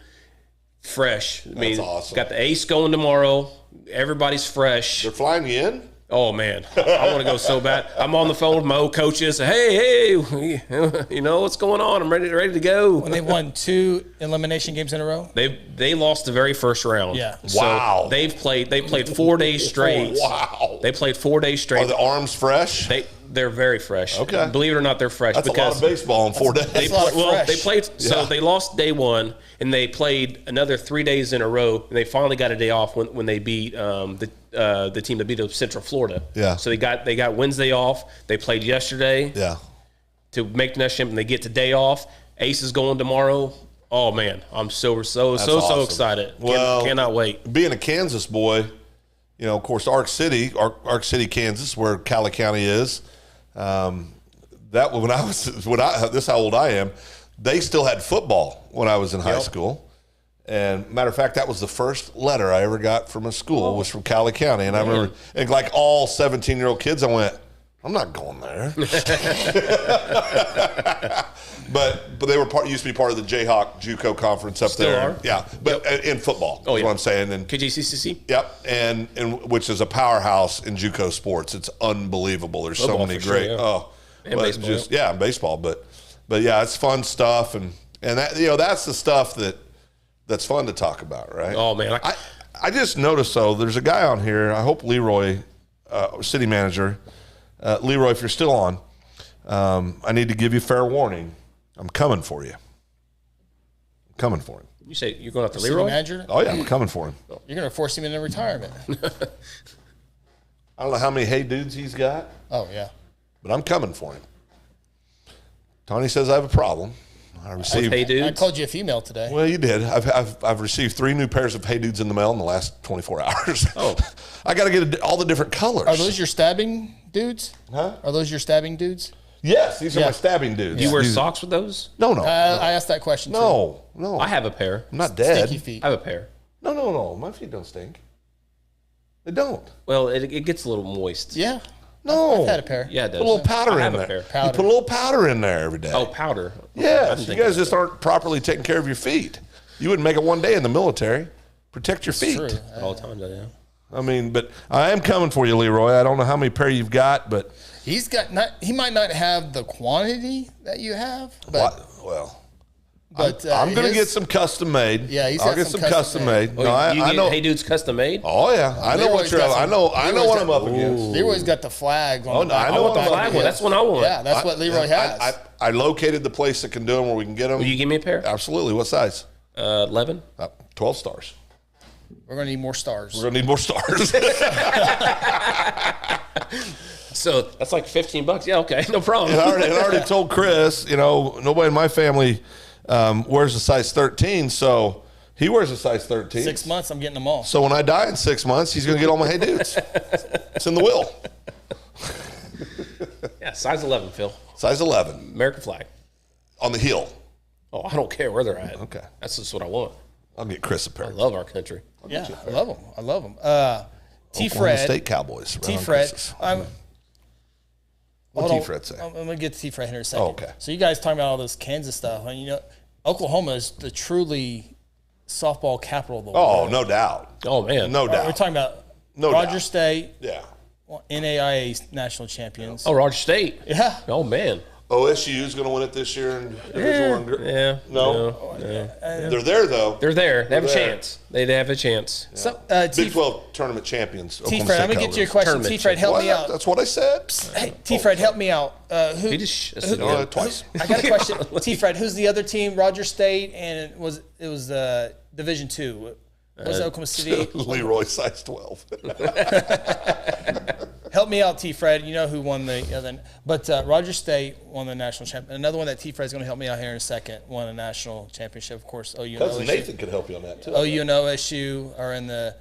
Fresh. That's awesome. Got the ace going tomorrow. Everybody's fresh. They're flying you in? Oh, man. I want to go so bad. I'm on the phone with my old coaches. Hey, you know what's going on? I'm ready to go. When they won 2 elimination games in a row? They lost the very first round. Yeah. So wow. They played 4 days straight. Wow. They played 4 days straight. Are the arms fresh? They're very fresh. Okay. Believe it or not, they're fresh. That's because a lot of baseball in 4 days. They played. So they lost day 1, and they played another 3 days in a row, and they finally got a day off when they beat the team that beat up Central Florida. Yeah. So they got Wednesday off. They played yesterday. Yeah. To make the national championship, and they get today off. Ace is going tomorrow. Oh man, I'm so excited. Well, cannot wait. Being a Kansas boy, you know, of course, Ark City, Kansas, where Cali County is. That this is how old I am. They still had football when I was in high school. And matter of fact, that was the first letter I ever got from a school was from Cali County. And I remember, and like all 17-year-old kids, I went, I'm not going there. but they were used to be part of the Jayhawk JUCO conference up Still there. Are. Yeah, but in football is what I'm saying. And KJCCC. Yep, and which is a powerhouse in JUCO sports. It's unbelievable. There's football so many great. And baseball. Baseball. But yeah, it's fun stuff, and that that's the stuff that's fun to talk about, right? Oh man, I just noticed though. There's a guy on here. I hope Leroy, city manager. Leroy, if you're still on, I need to give you fair warning. I'm coming for you. I'm coming for him. You say you're going after City Leroy? manager? Oh, yeah, I'm coming for him. You're going to force him into retirement. I don't know how many hey dudes he's got. Oh, yeah. But I'm coming for him. Tony says I have a problem. I received hey dudes? I called you a female today. Well, you did. I've received 3 new pairs of hey dudes in the mail in the last 24 hours. Oh. I got to get all the different colors. Are those your stabbing dudes? Huh? Are those your stabbing dudes? Yes, these are my stabbing dudes. Do you wear socks with those? No. I asked that question too. No. I have a pair. I'm not dead. Stinky feet. I have a pair. No. My feet don't stink. They don't. Well, it gets a little moist. Yeah. No. I've had a pair. Yeah, it does. Put a little powder I have in a there. pair. You put a little powder in there every day. Oh, powder. Yes. You guys just aren't properly taking care of your feet. You wouldn't make it one day in the military. Protect your feet. True. All the time, yeah. I mean, but I am coming for you, Leroy. I don't know how many pair you've got, but he might not have the quantity that you have, but I'm going to get some custom made. Yeah, I'll get some custom made. Oh, No, I know. Hey dudes custom made? Oh yeah, I know what you're. I know what I'm up against. Leroy's got the flag on the back. I know what the I'm flag up one. against. That's what I want. Yeah, that's what Leroy has. I located the place that can do them where we can get them. Will you give me a pair? Absolutely. What size? 11. 12 stars. We're going to need more stars. We're going to need more stars. So that's like $15. Yeah, okay, no problem. And I already told Chris, nobody in my family wears a size 13, so he wears a size 13. 6 months, I'm getting them all. So when I die in 6 months, he's going to get all my hey dudes. It's in the will. Yeah, size 11, Phil. Size 11. American flag. On the heel. Oh, I don't care where they're at. Okay. That's just what I want. I'll get Chris a pair. I love our country. Yeah, I love them. Oklahoma T-Fred. State Cowboys. T-Fred. What T-Fred say? I'm going to get to T-Fred here in a second. Oh, okay. So you guys talking about all this Kansas stuff. And, Oklahoma is the truly softball capital of the world. Oh, no doubt. Oh man, No doubt. We're talking about No Roger doubt. State, Yeah. NAIA national champions. Oh, Roger State. Yeah. Oh man. OSU is going to win it this year in Division One. Yeah. No. They're there though. They're there. They have a They're there. chance. They have a chance. So, Big 12 tournament champions. T-Fred, I'm going to get to your question. Tournament T-Fred, help me out. That's what I said. Hey, T-Fred, help me out. He just Twice. I got a question. T-Fred, who's the other team? Roger State, and it was Division II. Was it Oklahoma City? Leroy, size 12. Help me out, T-Fred. You know who won the other. But Roger State won the national championship. Another one that T-Fred's going to help me out here in a second won a national championship. Of course, OU and Cousin OSU. Nathan could help you on that too. OU and OSU are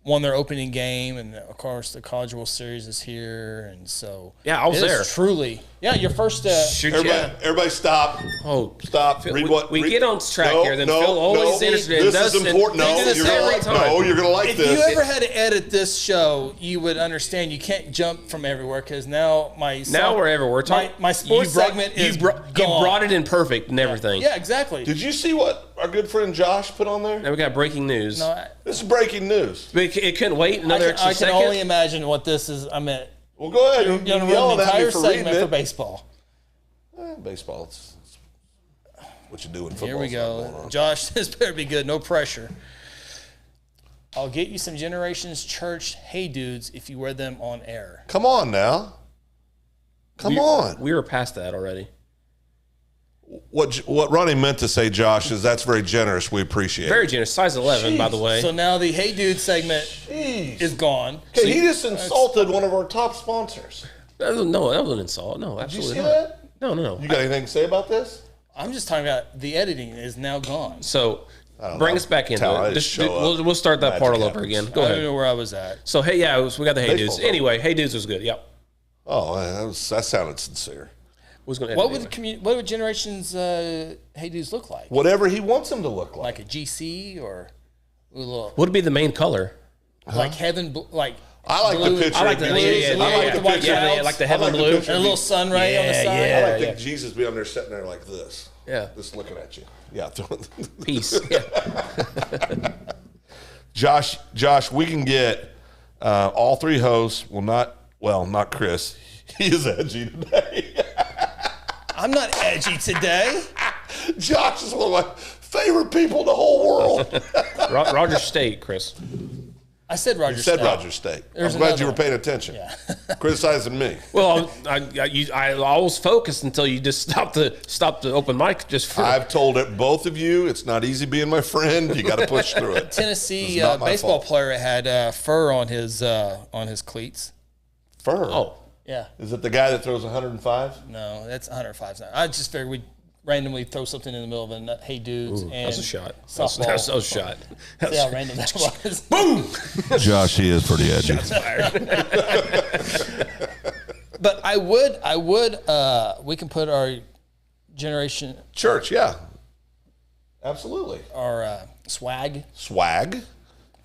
won their opening game, and of course the College World Series is here, and so Yeah, I was it is there. truly, your first. Shoot, Everybody stop. Oh, Stop. Phil, Read we- what we read- get on track here, then Phil always enters it and This does- is important. and No, he does you're this gonna every like. time. No, you're gonna like If this. you ever had to edit this show, you would understand you can't jump from everywhere because now Now we're everywhere. my sports segment is you gone. brought it in perfect and everything. Yeah, exactly. Did you see what our good friend Josh put on there? Now we got breaking news. No, This is breaking news. But it couldn't wait another extra I can second. only imagine what this is. I mean, Well, go ahead. you're You're going to run yelling the at me entire for reading segment for it. baseball. Baseball. It's what you do in football. Here we is not going go. on. Josh, this better be good. No pressure. I'll get you some Generations Church Hey Dudes if you wear them on air. Come on now. Come on. We were past that already. What Ronnie meant to say, Josh, is that's very generous. We appreciate it. Very generous. Size 11, by the way. So now the Hey Dude segment Jeez. is gone. Okay, he just insulted one of our top sponsors. No, that was an insult. No, Did you absolutely see not. that? No. You got anything to say about this? I'm just talking about the editing is now gone. So don't bring know. us back into Tell I it. just show up. We'll start that Magic part all over happens. again. Go I don't ahead. know where I was at. So hey, yeah, we got the Hey Baseball's Dudes. over. Anyway, Hey Dudes was good. Yep. Oh, that sounded sincere. Who's going to What would Generations Hey Dudes look like? Whatever he wants him to look like. Like a GC or a little What would be the main color? like heaven, like I like blue. the picture. I like the of blue. Jesus. I like the white clouds. like the I heaven like the blue. picture. and a little sun ray on the side. Yeah. I like Jesus be on there sitting there like this. Yeah. Just looking at you. Yeah. Peace. Yeah. Josh, we can get all three hosts. Not Chris. He is edgy today. I'm not edgy today. Josh is one of my favorite people in the whole world. Roger State, Chris. I said Roger. You said State. Roger State. There's I'm glad another you were one. paying attention. Yeah. Criticizing me. Well, I was focused until you just stopped the open mic just for. I've told it both of you. It's not easy being my friend. You got to push through it. Tennessee This is not my baseball fault. player had fur on his cleats. Fur. Oh, Yeah. Is it the guy that throws 105? No, that's 105. I just figured we'd randomly throw something in the middle of a Hey Dudes and that's a shot. softball. That was a shot. See how random that was. Boom. Josh, he is pretty edgy. But we can put our generation, Church, yeah. Absolutely. our swag. Swag.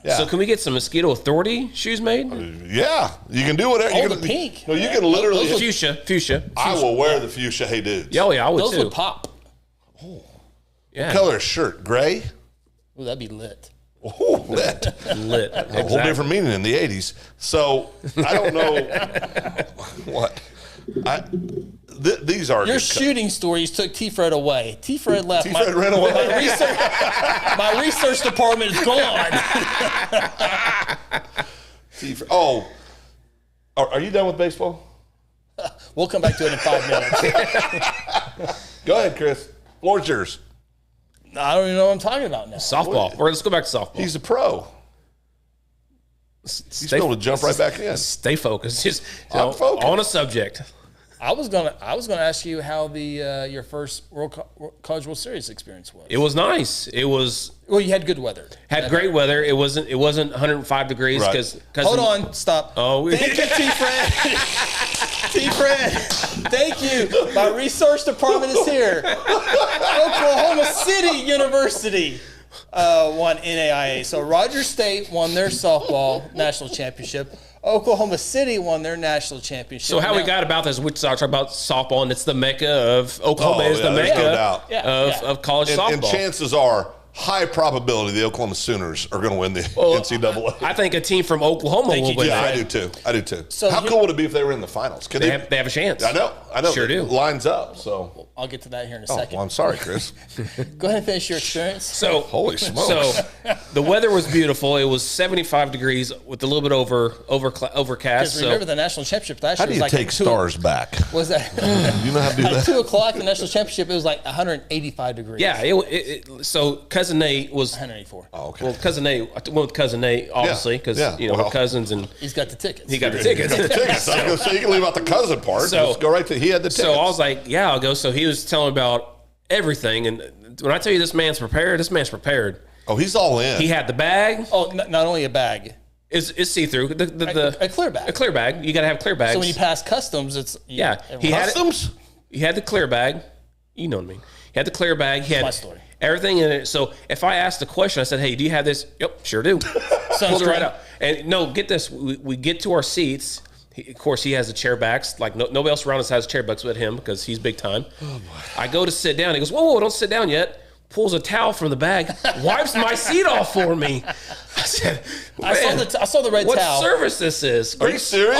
Yeah. So can we get some Mosquito Authority shoes made? Yeah. You can do whatever. Oh, you the can, pink. No, you can literally. Fuchsia. I will wear the fuchsia Hey Dudes. Yeah, I would Those too. would pop. Yeah. Color shirt, gray. Ooh, that'd be lit. Ooh, lit. Lit. A whole Exactly. different meaning in the 80s. So I don't know what. These are Your good shooting stories took T-Fred away. T-Fred left. T-Fred ran away. My research department is gone. Oh, are you done with baseball? We'll come back to it in 5 minutes. Go ahead, Chris. Floor's yours. I don't even know what I'm talking about now. Softball. Or let's go back to softball. He's a pro. He's able to jump right back in. Stay focused. Just I'm focused. on a subject. I was gonna ask you how the your first College World Series experience was. It was nice. It was Well, you had good weather. had great weather. It wasn't 105 degrees Right. because Hold on, stop. Oh, Thank you, T-Fred. T-Fred, thank you. My research department is here. Oklahoma City University won NAIA. So Roger State won their softball national championship. Oklahoma City won their national championship. So how we Now- got about this? We talk about softball, and it's the mecca of Oklahoma Oh, is the yeah, there's mecca no doubt. Yeah, of, yeah. of college And softball. chances are high probability the Oklahoma Sooners are going to win the NCAA. I think a team from Oklahoma will win. Yeah, I do too. So how cool would it be if they were in the finals? Could they have a chance. I know. Sure do. Lines up. So I'll get to that here in a second. Well, I'm sorry, Chris. Go ahead and finish your experience. So holy smokes! So the weather was beautiful. It was 75 degrees with a little bit overcast. Remember the national championship last how year? do you take stars back? Was that? You know how to do that? At 2:00, the national championship, it was like 185 degrees. Yeah. So cousin Nate was 184. Oh, okay. Well, cousin Nate. I went with cousin Nate, obviously, because we're cousins, and he's got the tickets. he got the tickets. I was going to say you can leave out the cousin part. So just go right to he had the tickets. So I was like, yeah, I'll go. So he was telling about everything, and when I tell you this man's prepared. Oh, he's all in. He had the bag. Oh, not only a bag. It's see-through. A clear bag. A clear bag. You got to have clear bags. So when you pass customs, it's he had customs. He had the clear bag. You know what I mean. He had the clear bag. He had my story. Everything in it. So if I asked the question, I said, "Hey, do you have this?" Yep, sure do. Pulled it right out. And no, get this. We get to our seats. Of course, he has the chair backs. Like nobody else around us has chair backs with him because he's big time. Oh, I go to sit down. He goes, whoa, don't sit down yet. Pulls a towel from the bag, wipes my seat off for me. I said, I saw the red what towel. What service this is? Are you serious?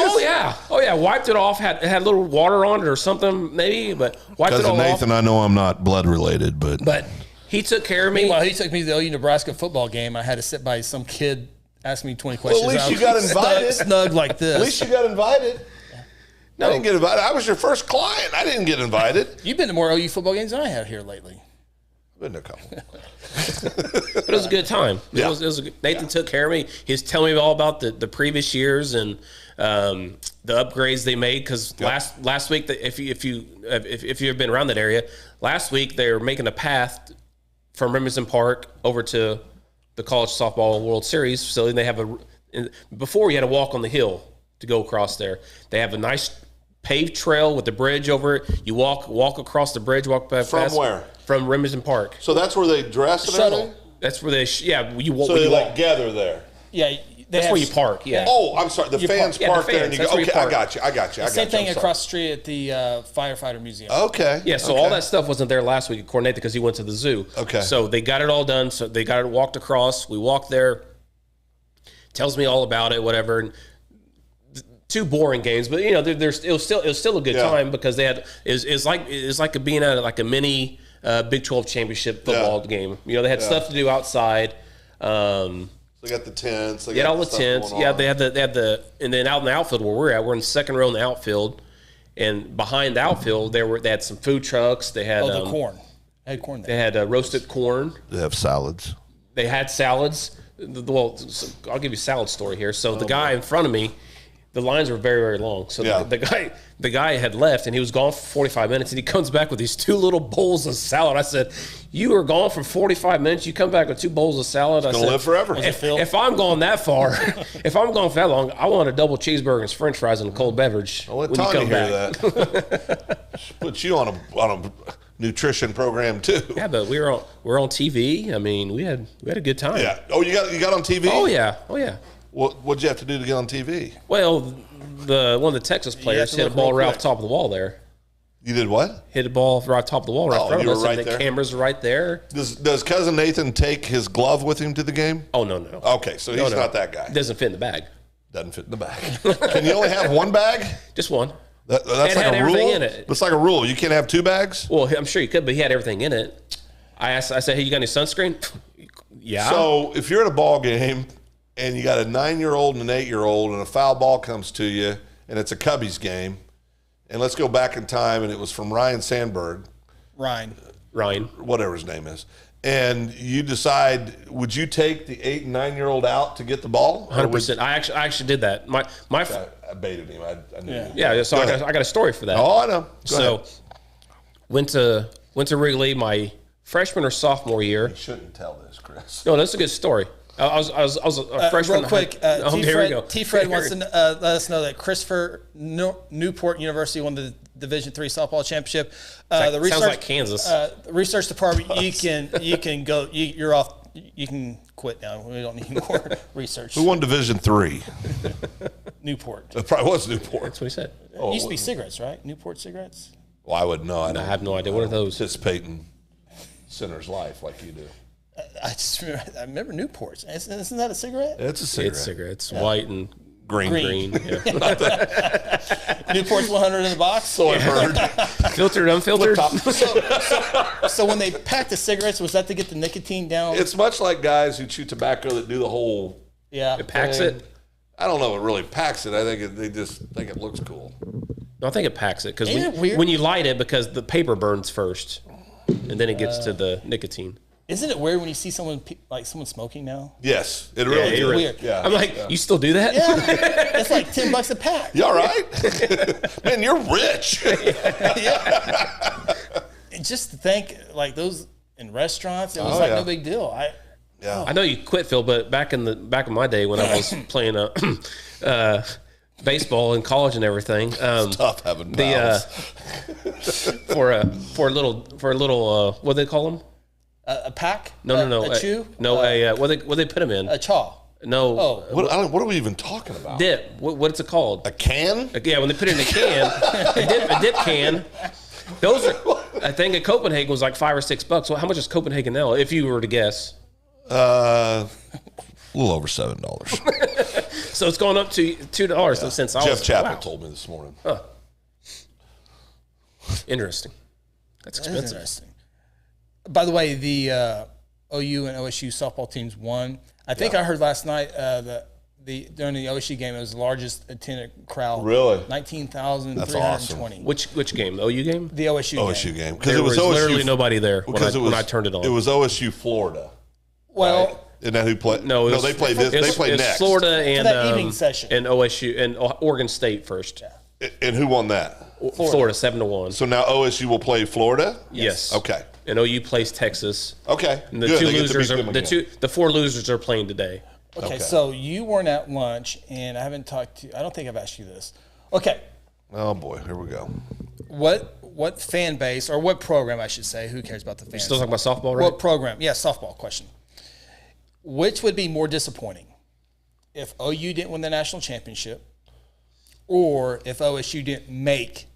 Oh yeah. Wiped it off. Had a little water on it or something maybe, but wiped it all Nathan, off. I know I'm not blood related, but he took care of me. Meanwhile, he took me to the OU Nebraska football game. I had to sit by some kid. Ask me 20 questions. Well, at least you got invited. Snug like this. At least you got invited. No. I didn't get invited. I was your first client. I didn't get invited. You've been to more OU football games than I have here lately. I've been to a couple. But it was a good time. Yeah. Nathan took care of me. He was telling me all about the previous years and the upgrades they made. Because last week, if you've been around that area, last week they were making a path from Remington Park over to the College Softball World Series facility. They have before you had to walk on the hill to go across there. They have a nice paved trail with the bridge over it. You walk across the bridge, walk past. From where? From Remington Park. So that's where they dress and everything? That's where they you walk. So they gather there. Yeah. That's where you park. Yeah. Oh, I'm sorry. The fans park there, and you go. Okay, I got you. Same thing across the street at the firefighter museum. Okay. Yeah. So all that stuff wasn't there last week at Cornette because he went to the zoo. Okay. So they got it all done. So they got it walked across. We walked there. Tells me all about it. Whatever. And 2 boring games, but it was still a good time because they had it's like being at like a mini Big 12 championship football game. They had stuff to do outside. They got the tents. They had all the tents. Yeah, they had the and then out in the outfield where we're at, we're in the second row in the outfield, and behind the outfield they had some food trucks. They had the corn. They had corn there. They had roasted corn. They have salads. They had salads. Well, I'll give you a salad story here. So the guy in front of me, the lines were very, very long. So the guy had left, and he was gone for 45 minutes, and he comes back with these 2 little bowls of salad. I said, you were gone for 45 minutes. You come back with 2 bowls of salad. It's going to live forever. If I'm going that far, if I'm going for that long, I want a double cheeseburger and French fries and a cold beverage. I'll let Tanya hear that. Put you on a nutrition program too. Yeah, but we're on TV. I mean, we had a good time. Yeah. Oh, you got on TV? Oh yeah. What'd you have to do to get on TV? Well, one of the Texas players hit a ball right off the top of the wall there. You did what? Hit a ball right off the top of the wall right in front of us. Right and there? The cameras are right there. Does cousin Nathan take his glove with him to the game? Oh, no. Okay, so he's not that guy. It doesn't fit in the bag. Doesn't fit in the bag. Can you only have one bag? Just one. That's like a everything rule? in it. It's like a rule. You can't have 2 bags? Well, I'm sure you could, but he had everything in it. I said, hey, you got any sunscreen? Yeah. So if you're at a ball game and you got a 9-year-old and an 8-year-old and a foul ball comes to you and it's a Cubbies game, and let's go back in time, and it was from Ryan Sandberg. Ryan. Whatever his name is. And you decide, would you take the 8 and 9-year-old out to get the ball? 100%. I actually did that. I baited him. I knew. Yeah. So I got a story for that. Oh, I know. Go ahead. went to Wrigley my freshman or sophomore year. You shouldn't tell this, Chris. No, that's a good story. I was a freshman. Real quick, T-Fred wants to let us know that Christopher Newport University won the Division III softball championship. The research, sounds like Kansas. The research department, you can go. You're off. You can quit now. We don't need more research. Who won Division III? Newport. It probably was Newport. That's what he said. It used to be cigarettes, right? Newport cigarettes. Well, I wouldn't know. I have no idea. What are those? Participate in sinner's life like you do. I remember Newports. Isn't that a cigarette? It's a cigarette. It's cigarettes, white and Green. Yeah. Newport's 100 in the box. So I've heard. Filtered, unfiltered. So when they packed the cigarettes, was that to get the nicotine down? It's much like guys who chew tobacco that do the whole. Yeah. It packs thing. it. I don't know. It really packs it. I think they just think it looks cool. No, I think it packs it because Ain't it weird? when you light it, because the paper burns first, and then it gets to the nicotine. Isn't it weird when you see someone smoking now? Yes, it really it's is. weird. Yeah. I'm like, you still do that? Yeah. It's like $10 a pack. You all right? Man, you're rich. And just to think, like those in restaurants, it was Oh, yeah. no big deal. Yeah. I know you quit, Phil, but back in my day when I was playing baseball in college and everything, Tough having pals. for a little what do they call them? A pack? No. A chew? No, what they put them in? A chaw. No. Oh. What are we even talking about? Dip. What's it called? A can? Yeah, when they put it in a can, a dip can. Those are, I think at Copenhagen was like $5 or $6. Well, how much is Copenhagen now? If you were to guess. A little over $7. So it's going up to $2 since I Jeff was. Chapman Wow. told me this morning. Interesting. That's That is expensive. interesting. By the way, the OU and OSU softball teams won. I think I heard last night during the OSU game, it was the largest attended crowd. Really? 19,320. Which game? The OU game? The OSU game. OSU game because There it was was OSU. literally nobody there when I turned it on. It was OSU Florida. Well, Right? Isn't that who played? No, they played this. They played next. Florida and that evening session. and OSU and Oregon State first. And who won that? Florida 7-1. So now OSU will play Florida. Yes. Okay. And OU plays Texas. Okay. And the Good. two They get to losers beat are them again. the four losers are playing today. okay, so you weren't at lunch, and I don't think I've asked you this. Okay, Oh boy, here we go. what fan base, or what program, I should say, who cares about the fans? Still talking about softball, right? What program? Yeah, softball question. Which would be more disappointing? If OU didn't win the national championship, or if OSU didn't make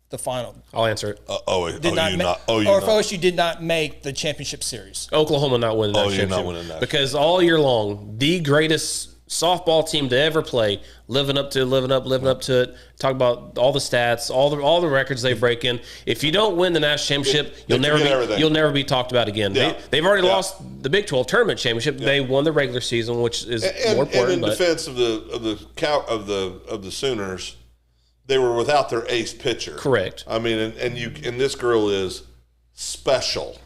the final? I'll answer it. Or if OSU did not make the championship series. Oklahoma not winning that OU not championship. winning that. Because all year long, the greatest softball team to ever play, living up to it. Talk about all the stats, all the records they break in. If you don't win the national championship, you'll never be talked about again. Yeah. They've already lost the Big 12 tournament championship. They won the regular season, which is more important. And in defense of the Sooners, they were without their ace pitcher. Correct. I mean, and this girl is special.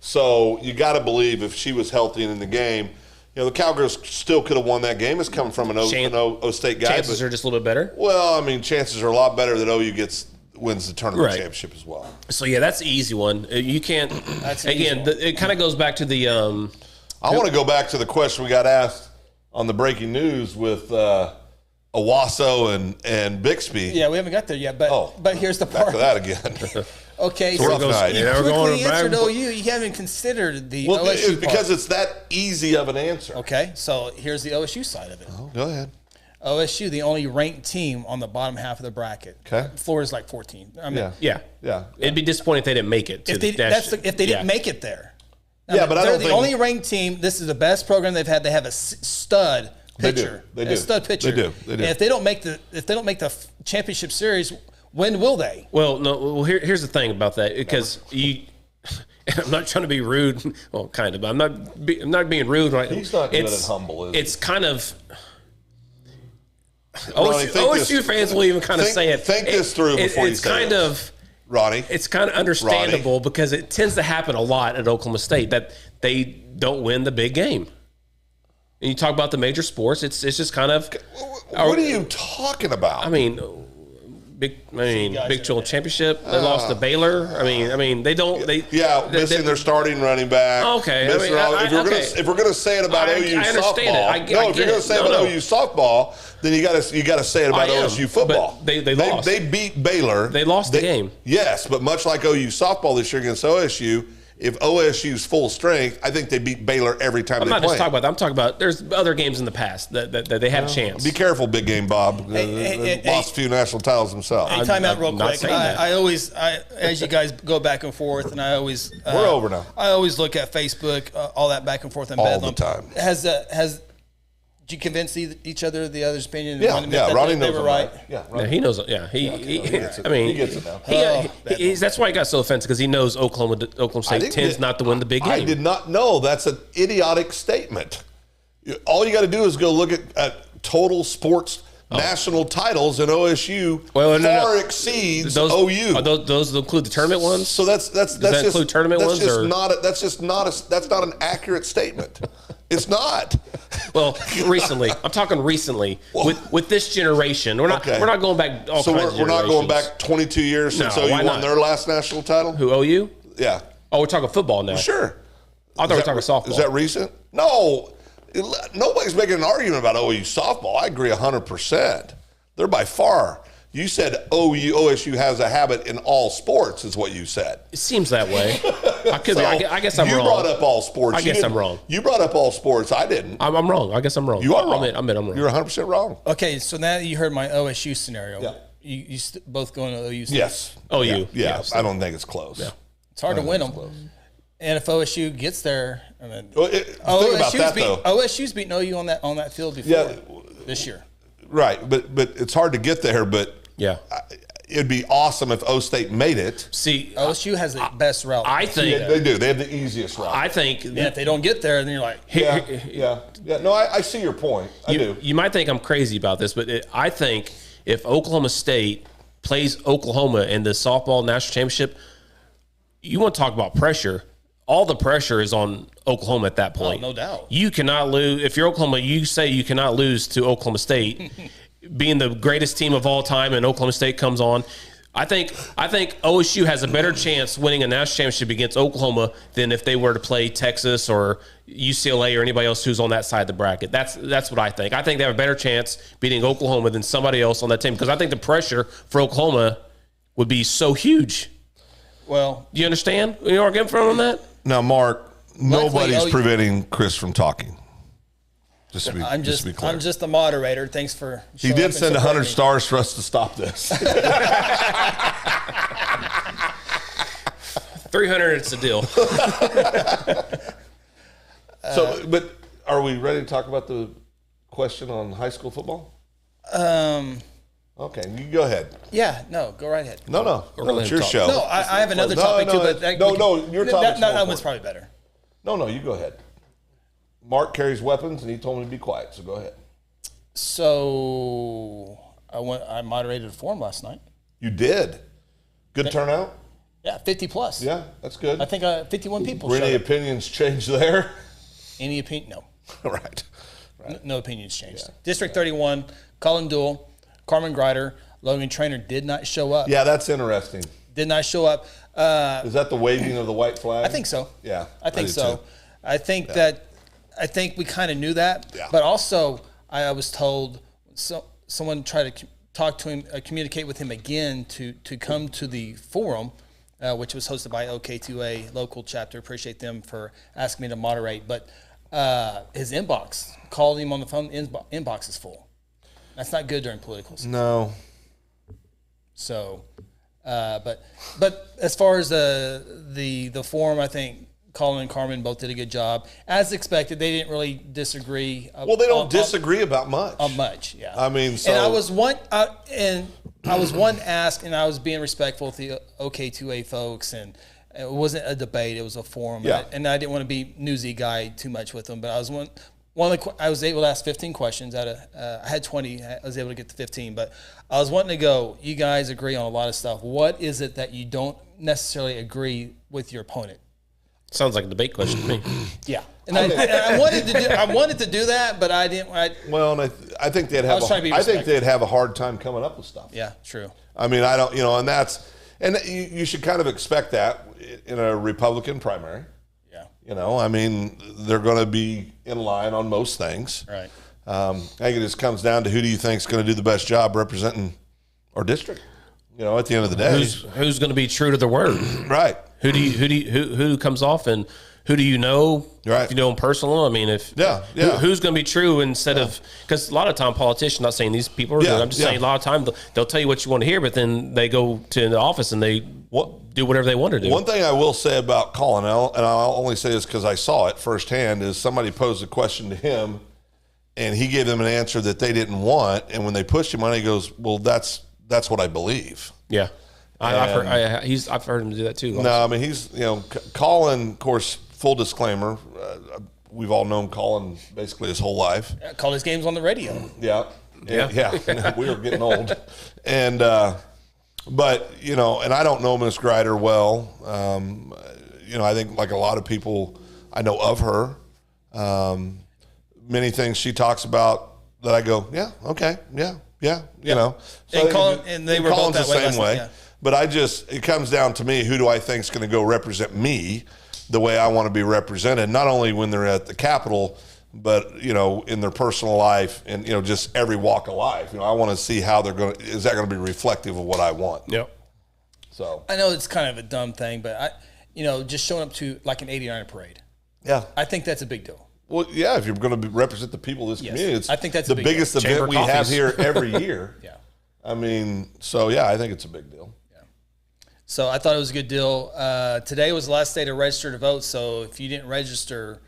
So you got to believe if she was healthy and in the game, you know, the Cowgirls still could have won that game. It's coming from an O State guy. Chances are just a little bit better. Well, I mean, chances are a lot better that OU wins the tournament Right. championship as well. So yeah, that's the easy one. You can't. That's an easy again, one. it kind of goes back to the. I want to go back to the question we got asked on the breaking news with Owasso and Bixby. Yeah, we haven't got there yet, but here's the Back part. to that again. Okay, It's a rough night. you Yeah, we're going quickly answered back- OU. You haven't considered the Well, OSU it's because part. it's that easy of an answer. Okay, so here's the OSU side of it. Oh, go ahead. OSU, the only ranked team on the bottom half of the bracket. Okay. Florida's like 14. I mean, Yeah. It'd be disappointing if they didn't make it. To if they the if they didn't make it there. Yeah, but I they're don't the think- only ranked team. This is the best program they've had. They have a stud They do. pitcher. They do. A stud pitcher. They do. And if they don't make the championship series, when will they? Well, no. Well, here's the thing about that, because you. I'm not trying to be rude. Well, kind of. But I'm not being rude. Right? He's not good at humble, is he? It's kind of. Ronnie, think OSU this- fans will even kind of think- say it. think this through before you it's say kind this. of. Ronnie. It's kind of understandable because it tends to happen a lot at Oklahoma State that they don't win the big game. And you talk about the major sports, it's just kind of. What are you talking about? I mean, Big 12 championship. They lost to Baylor. I mean, they don't. Missing their starting running back. Okay, Missing if we're gonna say it about I OU understand softball, it. if you're gonna say it about OU softball, then you got to say it about I am, OSU football. but they lost. They beat Baylor. They lost the game. Yes, but much like OU softball this year against OSU, if OSU's full strength, I think they beat Baylor every time they play. I'm not just talking about that. I'm talking about there's other games in the past that they had a chance. Be careful, Big Game Bob. They lost a few national titles themselves. Hey, time out real not quick. saying that. I always, as you guys go back and forth, and I always We're over now. I always look at Facebook, all that back and forth, and All Bedlam. the time. Did you convince each other of the other's opinion? Yeah, that Ronnie they knows were I'm right. Yeah, Yeah, he knows. Yeah, he gets it. I mean, He gets it now. that's why he got so offensive because he knows Oklahoma State tends not to win the big game. I did not know. That's an idiotic statement. All you got to do is go look at total sports national titles, and OSU far exceeds OU. Are those include the tournament ones? So that's Does that include tournament ones? That's not an accurate statement. It's not. Well, recently, I'm talking recently with this generation. We're not going back. So we're not going back 22 years since OU won their last national title. Who, OU? Yeah. Oh, we're talking football now. Sure. I thought we were talking softball. Is that recent? No. Nobody's making an argument about OU softball. I agree 100%. They're by far. You said OSU has a habit in all sports, is what you said. It seems that way. I could be. I guess I'm wrong. You brought up all sports. I guess I'm wrong. You brought up all sports. I didn't. I'm wrong. I guess I'm wrong. You are wrong. I'm wrong. You're 100% wrong. Okay, so now that you heard my OSU scenario, Yeah. you both going to OU? Yes. OU. Yeah. I don't think it's close. Yeah. It's hard to win them. And if OSU gets there, I mean, think about that, though. OSU's beaten OU on that field before this year. Right, but it's hard to get there. But Yeah. It'd be awesome if O State made it. See, OSU has the best route. I think They do. They have the easiest route. I think. And if they don't get there, then you're like, Yeah. No, I see your point. I do. You might think I'm crazy about this, but I think if Oklahoma State plays Oklahoma in the softball national championship, you want to talk about pressure. All the pressure is on Oklahoma at that point. Oh, no doubt. You cannot lose. If you're Oklahoma, you say you cannot lose to Oklahoma State, being the greatest team of all time, and Oklahoma State comes on. I think OSU has a better chance winning a national championship against Oklahoma than if they were to play Texas or UCLA or anybody else who's on that side of the bracket. That's what I think. I think they have a better chance beating Oklahoma than somebody else on that team because I think the pressure for Oklahoma would be so huge. well, Do you understand? You know where I'm getting from on that? Now, Mark, nobody's OU preventing Chris from talking. I'm just to be clear. I'm just the moderator. Thanks for. He showing did up and send 100 supporting me. stars for us to stop this. 300, it's a deal. So, but are we ready to talk about the question on high school football? Okay, you go ahead. Yeah, no, go right ahead. No, it's your show. No, I have another No, topic no, too, but your topic's that more one's important. probably better. No, you go ahead. Mark carries weapons, and he told me to be quiet, so go ahead. So I moderated a forum last night. You did. Good turnout? Yeah, 50 plus. Yeah, that's good. I think 51 people. Were any showed up. opinions changed there? Any opinion? No. Right. No opinions changed. District 31, Colin Duell, Carmen Greider, Logan Trainer did not show up. Yeah, that's interesting. Did not show up. Is that the waving of the white flag? I think so. Yeah. I think do so. too. I think we kind of knew that. Yeah. But also, I was told someone tried to talk to him, communicate with him again to come to the forum, which was hosted by OK2A local chapter. Appreciate them for asking me to moderate. But his inbox, called him on the phone, inbox is full. That's not good during politicals. No. So, but as far as the forum, I think Colin and Carmen both did a good job. As expected, they didn't really disagree. Well, they don't disagree about much. Much, yeah. I mean, so. And I was one to ask, and I was being respectful of the OK2A folks, and it wasn't a debate; it was a forum. Yeah. And I didn't want to be newsy guy too much with them, but I was able to ask 15 questions out of I had 20. I was able to get to 15, but I was wanting to go. You guys agree on a lot of stuff. What is it that you don't necessarily agree with your opponent? Sounds like a debate question to me. Yeah, and I wanted to do that, but I didn't. Well, and I think they'd have. I think they'd have a hard time coming up with stuff. Yeah, true. I mean, I don't. And you should kind of expect that in a Republican primary. Yeah. I mean, they're going to be in line on most things. Right. I think it just comes down to who do you think is going to do the best job representing our district. At the end of the day, Who's going to be true to the word? right? who comes off and who do you know? Right. If you know them personal. I mean, who's going to be true instead of, because a lot of time politicians, not saying these people are good. I'm just saying a lot of time they'll tell you what you want to hear, but then they go to the office and they do whatever they want to do. One thing I will say about Colin, and I'll only say this because I saw it firsthand, is somebody posed a question to him, and he gave them an answer that they didn't want, and when they pushed him on it, he goes, "Well, that's what I believe." Yeah. I've heard him do that too. No, I mean, he's, Colin, of course, full disclaimer, we've all known Colin basically his whole life. Call his games on the radio. Yeah. We were getting old. And, but, and I don't know Miss Greider well. I think like a lot of people I know of her, many things she talks about that I go, yeah, okay, yeah, So and they were both that the same way. Yeah. But it comes down to me, who do I think is going to go represent me the way I want to be represented, not only when they're at the Capitol, but, in their personal life and, just every walk of life. I want to see how is that going to be reflective of what I want? Yep. So I know it's kind of a dumb thing, but just showing up to like an 89 parade. Yeah. I think that's a big deal. Well, yeah, if you're going to represent the people of this community, I think that's the biggest event we have here every year. Yeah. I mean, I think it's a big deal. So I thought it was a good deal. Today was the last day to register to vote. So if you didn't register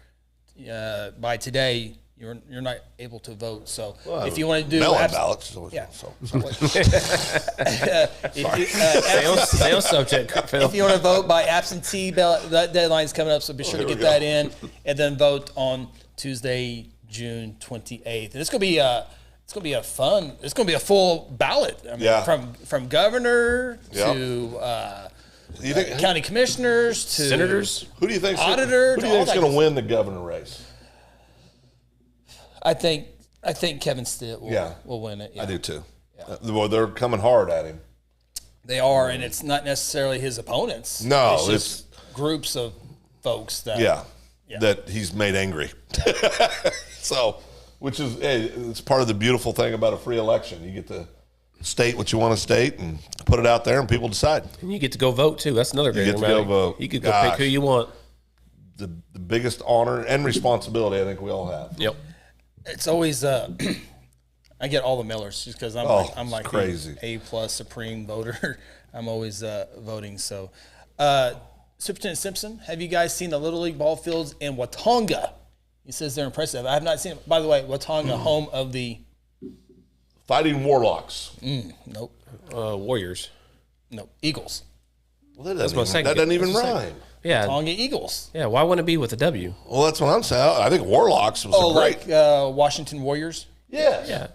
by today, you're not able to vote. So if you want to do mail-in ballots, sales subject. If you want to vote by absentee ballot, that deadline's coming up. So be sure to get that in, and then vote on Tuesday, June 28th. And it's going to be It's going to be a fun. It's going to be a full ballot. I mean, from governor to county commissioners to senators. Who do you think? Auditor. Who do you think's going to win the governor race? I think Kevin Stitt will win it. Yeah. I do too. Yeah. Well, they're coming hard at him. They are, and it's not necessarily his opponents. No, it's just groups of folks that that he's made angry. So. Which is, it's part of the beautiful thing about a free election. You get to state what you want to state and put it out there, and people decide. And you get to go vote too. That's another great thing. You get to go vote. You could go pick who you want. The biggest honor and responsibility I think we all have. Yep. It's always I get all the mailers just because I'm like crazy A+ supreme voter. I'm always voting. So, Superintendent Simpson, have you guys seen the Little League ball fields in Watonga? He says they're impressive. I have not seen it. By the way, Watonga, home of the Fighting Warlocks. Nope. Warriors. Nope. Eagles. Well, that doesn't even rhyme. Yeah. Watonga Eagles. Yeah. Why wouldn't it be with a W? Well, that's what I'm saying. I think Warlocks was great. Like Washington Warriors. Yes. Yeah.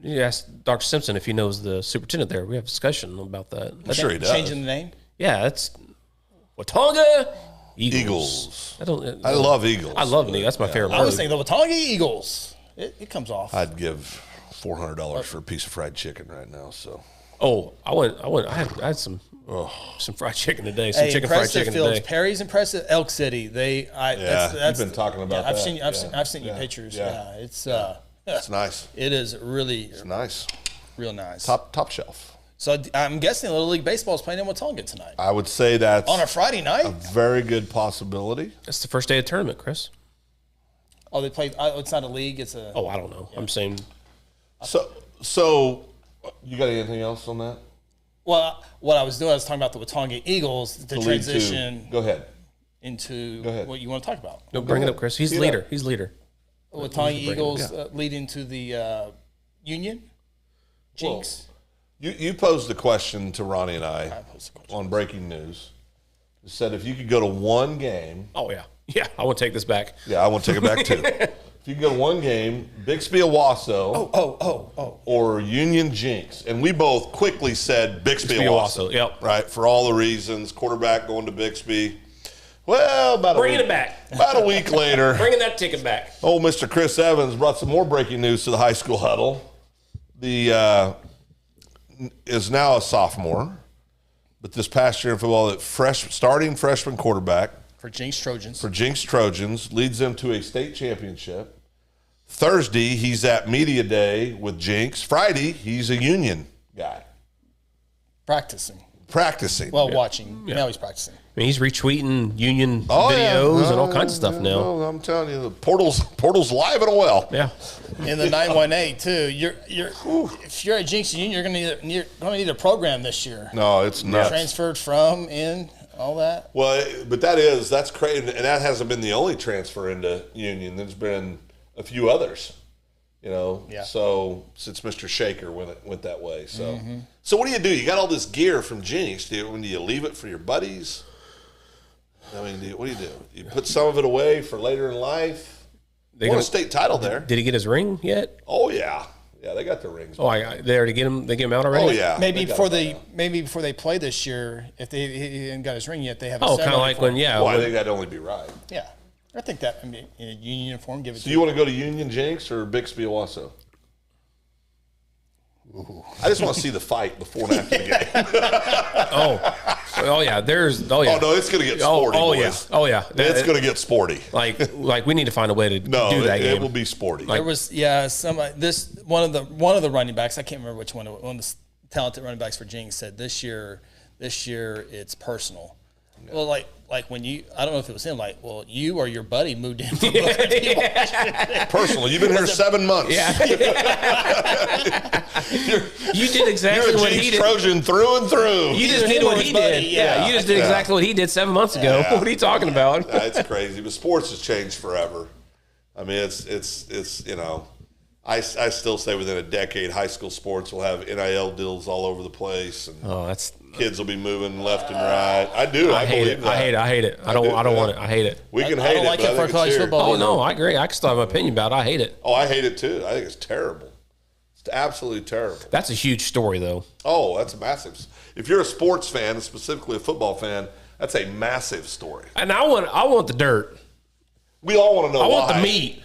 You ask Dr. Simpson if he knows the superintendent there. We have a discussion about that. I'm sure he does. Changing the name. Yeah, that's Watonga Eagles. I love Eagles. I love Eagles. That's my favorite part. I was thinking the Watonga Eagles. It comes off. I'd give $400 for a piece of fried chicken right now. So. Oh, I had some fried chicken today. Some chicken fried chicken today. Perry's impressive. Elk City. You've been talking about that. I've seen you pictures. Yeah, it's nice. It is really. It's nice. Real nice. Top shelf. So I'm guessing Little League Baseball is playing in Watonga tonight. I would say that's on a Friday night. A very good possibility. It's the first day of the tournament, Chris. Oh, they played. It's not a league. It's a. Oh, I don't know. Yeah. I'm saying. So, you got anything else on that? Well, what I was doing, I was talking about the Watonga Eagles, the transition. Go ahead. Into what you want to talk about. No, bring it up, Chris. He's leader. He's leader. Watonga Eagles leading to the Union. Jinx. Well, you posed the question to Ronnie and I on breaking news. You said if you could go to one game. Oh, yeah. Yeah, I want to take this back. Yeah, I want to take it back too. If you could go to one game, Bixby Owasso. Or Union Jinx. And we both quickly said Bixby Owasso. Yep. Right, for all the reasons. Quarterback going to Bixby. Well, bringing it back. About a week later. Bringing that ticket back. Old Mr. Chris Evans brought some more breaking news to the high school huddle. The is now a sophomore, but this past year in football, starting freshman quarterback for Jinx Trojans leads them to a state championship. Thursday, he's at media day with Jinx. Friday, he's a Union guy. Practicing. Practicing. Well, watching. Now he's practicing. I mean, he's retweeting Union videos and all kinds of stuff now. No, I'm telling you, the portal's live and well. Yeah. In the 918 too. If you're at Jinx Union, you're going to need a program this year. No, it's nuts. Transferred from, in, all that. Well, but that's crazy, and that hasn't been the only transfer into Union. There's been a few others, Yeah. So since Mr. Shaker went that way, so so what do? You got all this gear from Jinx. Do you leave it for your buddies? I mean, what do you do? You put some of it away for later in life. They won a state title there. Did he get his ring yet? Oh yeah, they got the rings. Oh, they already get him. They get him out already. Oh yeah. Maybe before they play this year, if he didn't got his ring yet, they have. A kind of like when Well, I think that'd only be right. Yeah, I think that in a union uniform, give it. So you want to go to Union Jinx or Bixby Owasso? I just want to see the fight before and after the game. Oh yeah. Oh no, it's gonna get sporty. Boys. Yeah. It's gonna get sporty. Like we need to find a way to do that game. It will be sporty. There was one of the running backs. I can't remember which one. One of the talented running backs for Jinx said this year it's personal. Yeah. Well, like when I don't know if it was him. Like, well, you or your buddy moved in. Personal. You've been here 7 months. Yeah. You did exactly what he did. Trojan through and through. You just did what he did. Yeah. You just did exactly what he did 7 months ago. Yeah. What are you talking about? It's crazy. But sports has changed forever. I mean, it's I still say within a decade, high school sports will have NIL deals all over the place, and kids will be moving left and right. I do. I hate it. I hate it. I don't want it. I hate it. We can hate it. I don't like it for college football. Oh no, I agree. I can still have an opinion about it. I hate it. Oh, I hate it too. I think it's terrible. It's absolutely terrible. That's a huge story, though. Oh, that's massive. If you're a sports fan, specifically a football fan, that's a massive story. And I want the dirt. We all want to know why.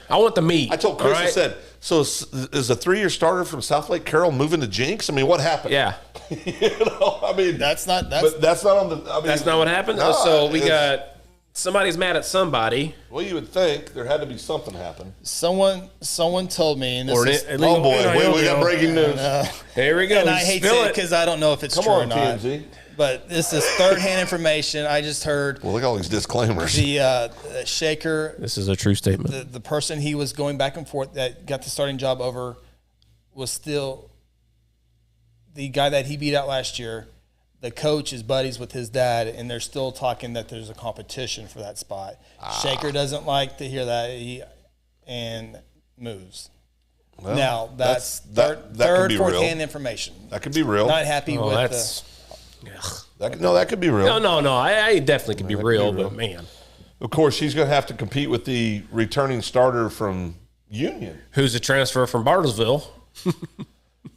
I want the meat. I told Chris, I said, so is a 3-year starter from South Lake Carroll moving to Jinx? I mean, what happened? Yeah. I mean, that's not on the. I mean, that's not what happened. No, so we got somebody's mad at somebody. Well, you would think there had to be something happen. Someone told me, and this oh boy, we got breaking news. Here we go. And I hate to say it because I don't know if it's true or not. TMZ. But this is third-hand information. I just heard. Well, look at all these disclaimers. The Shaker. This is a true statement. The person he was going back and forth that got the starting job over was still the guy that he beat out last year. The coach is buddies with his dad, and they're still talking that there's a competition for that spot. Shaker doesn't like to hear that, and moves. Well, now that's third, fourth-hand information. That could be real. Not happy with. That could be real. No. I definitely could be real, but man. Of course, he's going to have to compete with the returning starter from Union, who's a transfer from Bartlesville.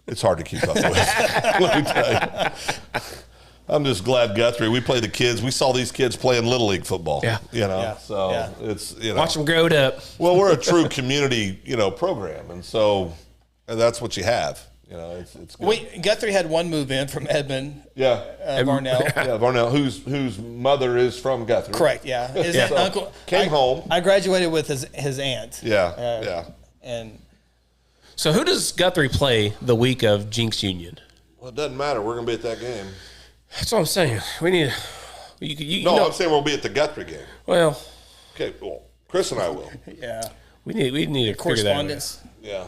It's hard to keep up with. Let me tell you. I'm just glad Guthrie. We play the kids. We saw these kids playing Little League football. Yeah. It's watch them grow up. Well, we're a true community, program, and so that's what you have. It's good. Guthrie had one move in from Edmond. Yeah. Varnell. Yeah, Varnell, whose mother is from Guthrie. Correct. Yeah. His uncle came home. I graduated with his aunt. Yeah. And so, who does Guthrie play the week of Jinx Union? Well, it doesn't matter. We're going to be at that game. That's what I'm saying. We need. I'm saying we'll be at the Guthrie game. Well. Okay. Well, Chris and I will. Yeah. We need a correspondence. Yeah.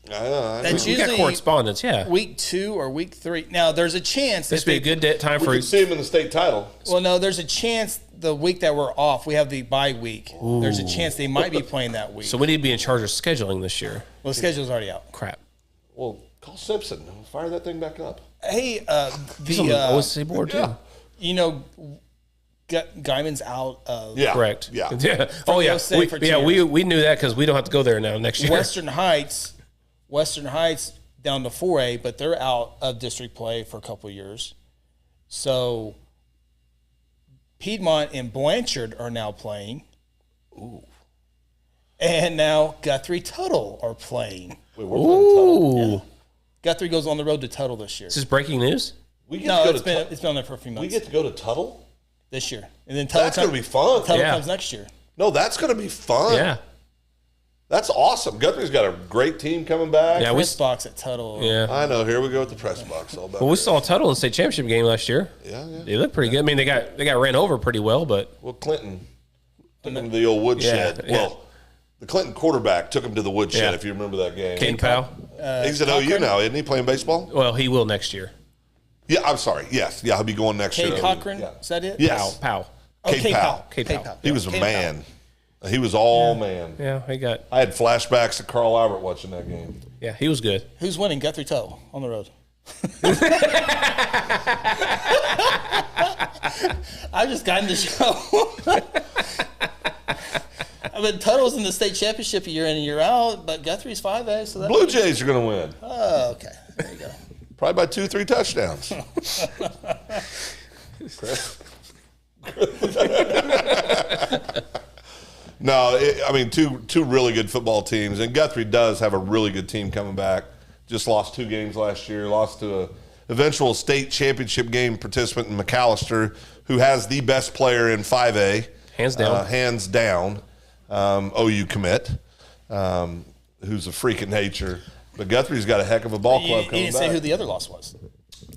That's usually got correspondence, week 2 or week 3. Now, there's a chance. This would be a good time for. We could see him in the state title. Well, no, there's a chance the week that we're off, we have the bye week. Ooh. There's a chance they might be playing that week. So we need to be in charge of scheduling this year. Well, the schedule's already out. Crap. Well, call Simpson. Fire that thing back up. Hey, He's on the OSC board, too. Guyman's out of. Yeah. Correct. Yeah. Oh, yeah. We knew that because we don't have to go there now next year. Western Heights down to 4A, but they're out of district play for a couple of years. So Piedmont and Blanchard are now playing. Ooh. And now Guthrie Tuttle are playing. Wait, we're playing Tuttle? Yeah. Guthrie goes on the road to Tuttle this year. Is this breaking news? It's been on there for a few months. We get to go to Tuttle? This year. And then Tuttle that's going to be fun. Tuttle comes next year. No, that's going to be fun. Yeah. That's awesome. Guthrie's got a great team coming back. Yeah, Press box at Tuttle. Yeah. I know. Here we go with the press box. All about Well, we that. saw Tuttle in the state championship game last year. Yeah. They looked pretty good. I mean, they got ran over pretty well, but Well, Clinton took him to the old woodshed. Yeah. Well, the Clinton quarterback took him to the woodshed, Yeah. if you remember that game. Caden Powell. He's at OU now, isn't he, playing baseball? Well, he will next year. Yeah, I'm sorry. Yes. Yeah, he'll be going next year. Cade to OU. Cochran, Yeah. is that it? Yes. Powell. Oh, Cade Powell. Cade Powell. He was a Cade man. He was all man. Yeah, he got. I had flashbacks to Carl Albert watching that game. Yeah, he was good. Who's winning? Guthrie Tuttle on the road. I just got in the show. I mean, Tuttle's in the state championship year in and year out, but Guthrie's 5A. So that Blue Jays are going to win. Oh, okay. There you go. Probably by 2-3 touchdowns. No, I mean, two really good football teams. And Guthrie does have a really good team coming back. Just lost 2 games last year. Lost to a eventual state championship game participant in McAllister, who has the best player in 5A. Hands down. Hands down. OU commit, who's a freak of nature. But Guthrie's got a heck of a ball club You coming didn't back. say who the other loss was.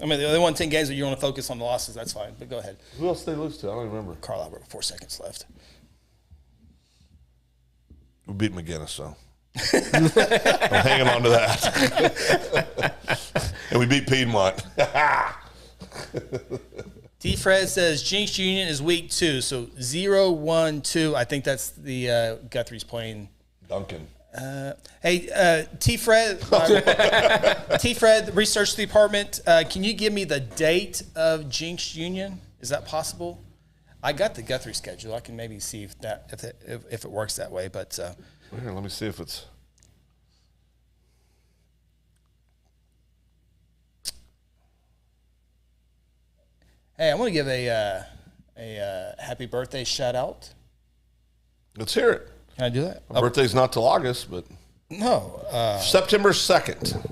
I mean, they won 10 games, but you want to focus on the losses. That's fine, but go ahead. Who else did they lose to? I don't remember. Carl Albert with 4 seconds left. We beat McGinnis, so I'm hanging on to that. And we beat Piedmont. D. Fred says Jinx Union is week 2, so 0-1-2. I think that's the Guthrie's playing. Duncan. Hey, T. Fred, Research Department, can you give me the date of Jinx Union? Is that possible? I got the Guthrie schedule. I can maybe see if it works that way. But Here, let me see if it's. hey, I want to give a happy birthday shout out. Let's hear it. Can I do that? My birthday's not till August, but No. September 2nd.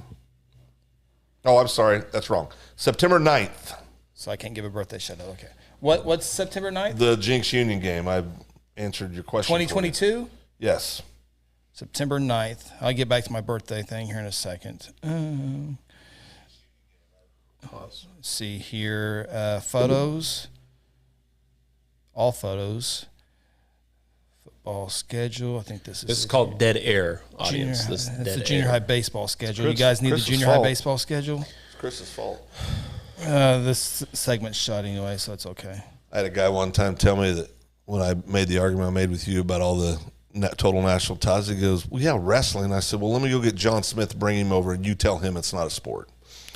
Oh, I'm sorry. That's wrong. September 9th, So I can't give a birthday shout out. Okay. What's September 9th? the Jinx Union game. I answered your question. for you. 2022? Yes. September 9th. I'll get back to my birthday thing here in a second. Let's see here. Photos. All photos. Football schedule. I think this is. This is called Dead Air, Junior, audience. This is it's Dead the junior Air. high baseball schedule. You Chris- guys need Chris's the junior high fault. baseball schedule? It's Chris's fault. This segment's shot anyway, so it's okay. I had a guy one time tell me that when I made the argument I made with you about all the total national ties, he goes, well, yeah, wrestling. I said, well, let me go get John Smith, bring him over, and you tell him it's not a sport.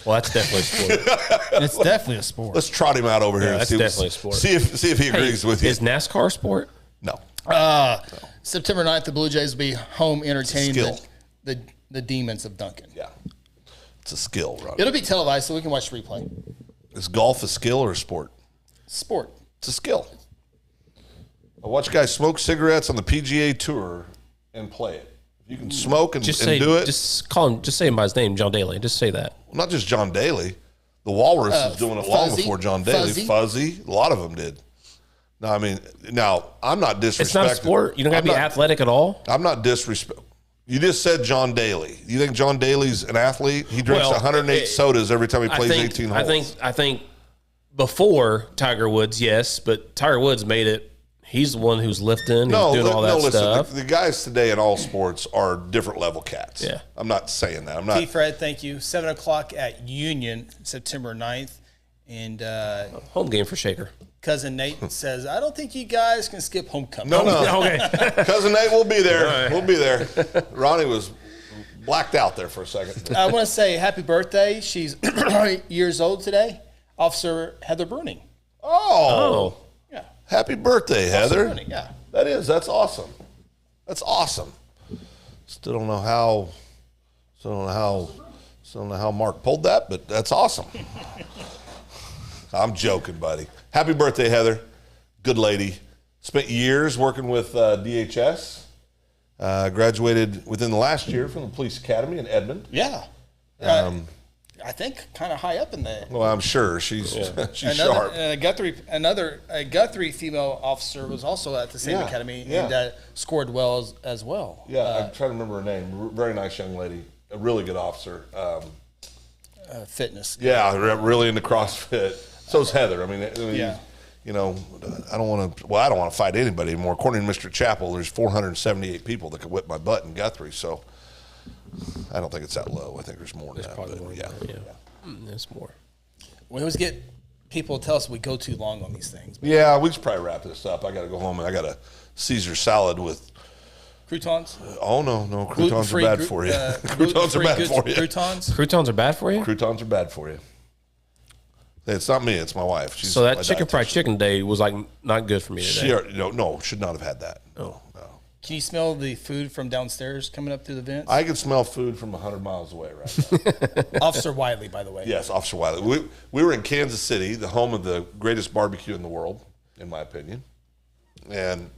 Well, that's definitely a sport. It's definitely a sport. Let's trot him out over here. Yeah, and that's see, definitely a sport. See if he agrees with you. Is NASCAR a sport? No. September 9th, the Blue Jays will be home entertaining skill. the demons of Duncan. Yeah. It's a skill, Ron. It'll be televised, so we can watch the replay. Is golf a skill or a sport? Sport. It's a skill. I watch guys smoke cigarettes on the PGA Tour and play it. If you can smoke and, Just and say, do it, just call him. Just say him by his name, John Daly. Just say that. not just John Daly. The Walrus is doing it long Fuzzy. before John Daly. Fuzzy. A lot of them did. No, I mean, now, I'm not disrespecting. It's not a sport. You don't got to be athletic at all. I'm not disrespect. You just said John Daly. You think John Daly's an athlete? He drinks 108 sodas every time he plays 18 holes. I think before Tiger Woods, yes, but Tiger Woods made it. He's the one who's lifting, who's doing all that listen, stuff. The guys today in all sports are different level cats. Yeah. I'm not saying that. I'm not. T. Fred, thank you. 7 o'clock at Union, September 9th. And Home game for Shaker. Cousin Nate says, I don't think you guys can skip homecoming. No. Okay. Cousin Nate, we'll be there. Right. We'll be there. Ronnie was blacked out there for a second. I want to say happy birthday. She's years old today. Officer Heather Bruning. Oh. Yeah. Happy birthday, Heather. Bruning, yeah. That's awesome. That's awesome. Still don't know how Mark pulled that, but that's awesome. I'm joking, buddy. Happy birthday, Heather. Good lady. Spent years working with DHS. Graduated within the last year from the police academy in Edmond. Yeah. I think, kind of high up in the. Well, I'm sure she's sharp. A Guthrie female officer was also at the same academy and scored well as well. Yeah, I'm trying to remember her name. Very nice young lady, a really good officer. Fitness. Yeah, really into CrossFit. So's Heather. I mean, you know, I don't want to fight anybody anymore. According to Mr. Chappell, there's 478 people that could whip my butt in Guthrie. So I don't think it's that low. I think there's more than that. Probably more. Yeah. There's more. We always get people to tell us we go too long on these things. Yeah, we should probably wrap this up. I got to go home and I got a Caesar salad with. Croutons? Oh, no. Croutons are bad for you. Croutons are bad for you. Croutons are bad for you? Croutons are bad for you. It's not me. It's my wife. She's so that chicken fried chicken day was like not good for me today. Should not have had that. No. Can you smell the food from downstairs coming up through the vents? I can smell food from 100 miles away right now. Officer Wiley, by the way. Yes, Officer Wiley. We were in Kansas City, the home of the greatest barbecue in the world, in my opinion. And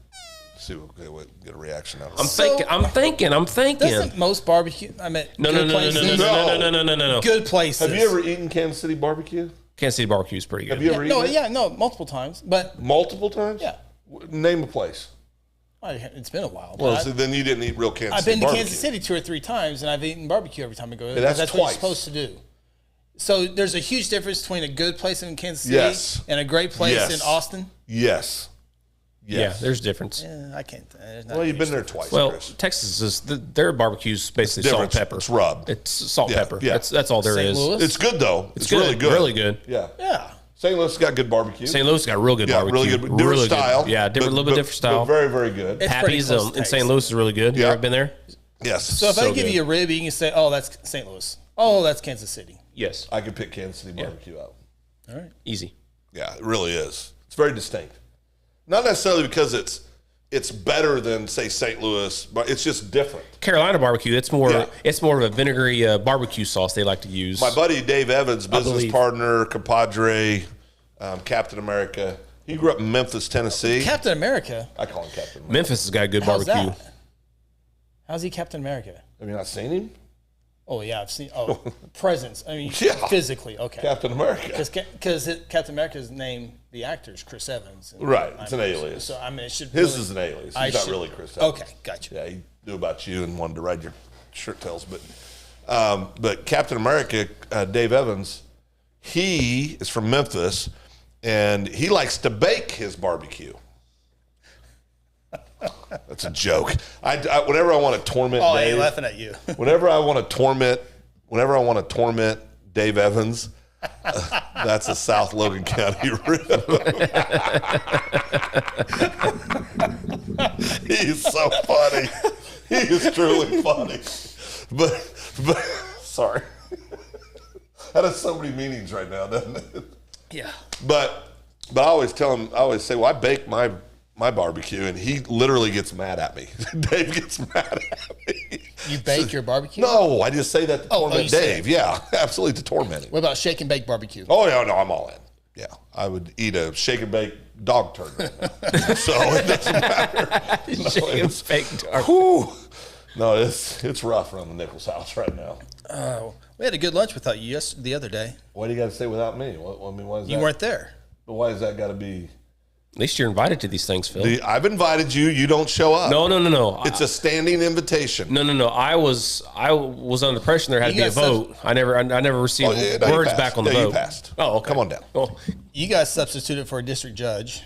see if we'll get a reaction out of it. I'm thinking. Doesn't most barbecue? I mean, No. Good places. Have you ever eaten Kansas City barbecue? Kansas City barbecue is pretty good. Have you ever eaten it? No, multiple times. But multiple times? Yeah. Name a place. It's been a while. Well, so then you didn't eat real Kansas City I've been to barbecue. Kansas City 2 or 3 times, and I've eaten barbecue every time I go. That's what twice. you're supposed to do. So there's a huge difference between a good place in Kansas City and a great place in Austin. Yes. Yeah, there's a difference. Yeah, I can't. Well, you've been there twice. Well, Chris. Texas is their barbecue's basically salt and pepper. It's rubbed. It's salt and pepper. Yeah. That's all there is. St. Louis? It's good though. It's good. really good. Really good. Yeah. Yeah. St. Louis got good barbecue. St. Louis got real good barbecue. Really good. Different style. Good. Yeah, little bit different style. But very, very good. It's Pappy's pretty close in St. Louis is really good. You ever been there? Yes. So if I give you a rib, you can say, "Oh, that's St. Louis. Oh, that's Kansas City." Yes. I could pick Kansas City barbecue out. All right. Easy. Yeah, it really is. It's very distinct. Not necessarily because it's better than say St. Louis, but it's just different. Carolina barbecue, it's more of a vinegary barbecue sauce they like to use. My buddy Dave Evans, business partner, compadre, Captain America. He grew up in Memphis, Tennessee. Captain America. I call him Captain America. Memphis has got good How's barbecue. that? How's he Captain America? Have you not seen him? Oh yeah, I've seen. Oh, presence. I mean, Yeah. physically. Okay. Captain America. Because Captain America's name, the actor is Chris Evans. Right, it's an alias. So I mean, it should. His is an alias. He's not really Chris Evans. Okay, gotcha. Yeah, he knew about you and wanted to ride your shirt tails. But Captain America, Dave Evans, he is from Memphis, and he likes to bake his barbecue. That's a joke. Whenever I want to torment Oh, Dave, I'm laughing at you. whenever I want to torment Dave Evans, that's a South Logan County rib. He's so funny. He is truly funny. But sorry. That has so many meanings right now, doesn't it? Yeah. But I always tell him, say, well, I bake my barbecue, and he literally gets mad at me. Dave gets mad at me. You bake your barbecue? No, I just say that to torment Dave. Say Yeah, absolutely to torment him. What about shake and bake barbecue? Oh, yeah, no, I'm all in. Yeah, I would eat a shake and bake dog turd right now. So it doesn't matter. Shake and bake dog. No, it's rough around the Nichols house right now. Oh, we had a good lunch without you the other day. Why do you got to say without me? Why is you weren't there. Why has that got to be? At least you're invited to these things, Phil. I've invited you. You don't show up. No. It's a standing invitation. No. I was under the impression there had to be a vote. I never received words back on the vote. You passed. Oh, okay. Come on down. Oh. You guys substituted for a district judge.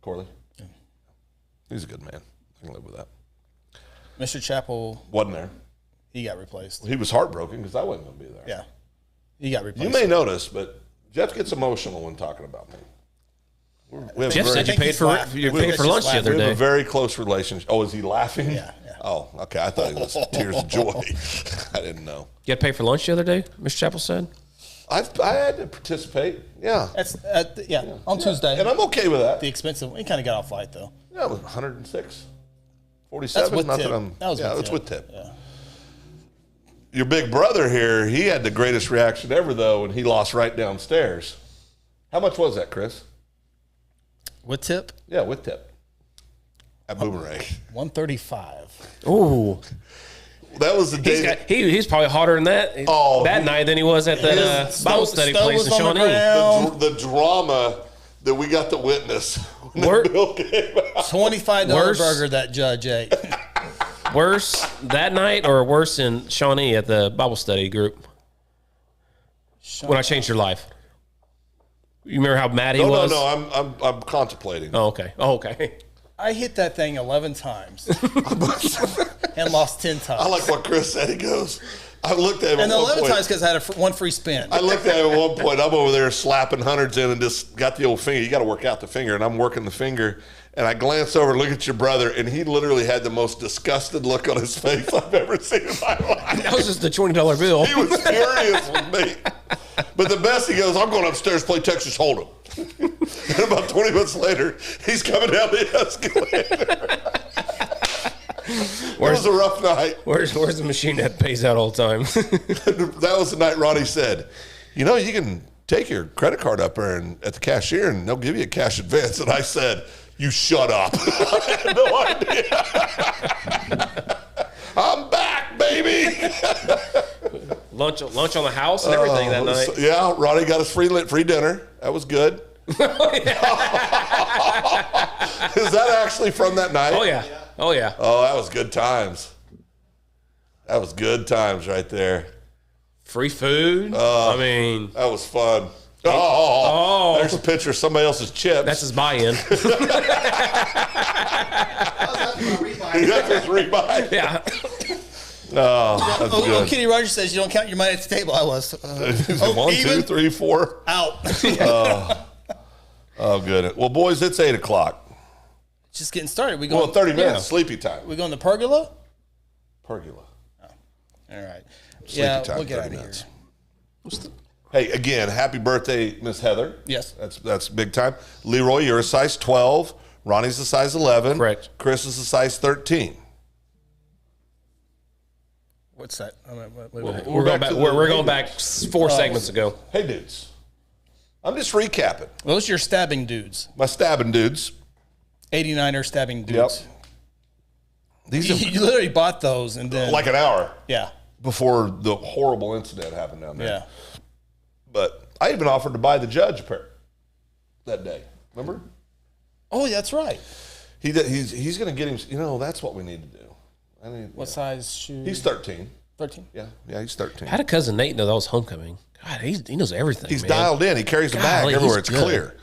Corley. Yeah. He's a good man. I can live with that. Mr. Chappell wasn't there. He got replaced. He was heartbroken because I wasn't going to be there. Yeah. He got replaced. You may notice, but Jeff gets emotional when talking about me. Jeff said you paid for lunch the other day. We have a very close relationship. Oh, is he laughing? Yeah. Oh, okay. I thought it was tears of joy. I didn't know. You had to pay for lunch the other day, Mr. Chappell said? I had to participate. Yeah. That's on Tuesday. And I'm okay with that. The expensive. We kind of got off light though. Yeah, it was 106. 47. That's with Not tip. that I'm. That was yeah, with it's tip. with tip. Yeah. Your big brother here, he had the greatest reaction ever though when he lost right downstairs. How much was that, Chris? With tip? Yeah, with tip. At Boomerang. 135. Ooh. That was the day. He's probably hotter than that that night than he was at the Bible study place in Shawnee. The drama that we got to witness when that bill came out. $25 burger that judge ate. Worse that night or worse in Shawnee at the Bible study group when I changed your life? You remember how mad he was? No, I'm contemplating. Oh, okay. I hit that thing 11 times and lost 10 times. I like what Chris said. He goes, I looked at him and at 11 point. times because I had one free spin. I looked at him at one point. I'm over there slapping hundreds in and just got the old finger. You got to work out the finger. And I'm working the finger. And I glance over and look at your brother, and he literally had the most disgusted look on his face I've ever seen in my life. That was just the $20 bill. He was furious with me. But the best, he goes, I'm going upstairs to play Texas Hold'em. And about 20 minutes later, he's coming down the escalator. It was a rough night. Where's the machine that pays out all the time? That was the night Ronnie said, you can take your credit card up there and at the cashier, and they'll give you a cash advance. And I said, you shut up. I had no idea. I'm back, baby. Lunch on the house and everything that night. So, yeah, Ronnie got us free dinner. That was good. Is that actually from that night? Oh, yeah. Oh, yeah. Oh, that was good times. That was good times right there. Free food. That was fun. Oh, there's a picture of somebody else's chips. That's his buy-in. That's his rebuy. Yeah. Oh, that's good. Kenny Rogers says you don't count your money at the table. I was. 1, 2, 3, 4. Out. Oh, good. Well, boys, it's 8 o'clock. Just getting started. We going 30 minutes. Sleepy time. We going to Pergola? Pergola. Oh. All right. Sleepy time. We'll get 30 out of minutes. here. Hey, again, happy birthday, Miss Heather. Yes. That's big time. Leroy, you're a size 12. Ronnie's a size 11. Correct. Chris is a size 13. What's that? We're going back 4 segments ago. Hey, dudes. I'm just recapping. Those are your stabbing dudes. My stabbing dudes. 89er stabbing dudes. These You literally bought those and then. like an hour Yeah. before the horrible incident happened down there. Yeah. But I even offered to buy the judge a pair that day. Remember? Oh, that's right. He's going to get him. That's what we need to do. What size shoe? He's 13. 13. Yeah, he's 13. How did cousin Nate know that was homecoming? God, he knows everything. He's man. dialed in. He carries the bag Golly, everywhere. he's It's good. clear.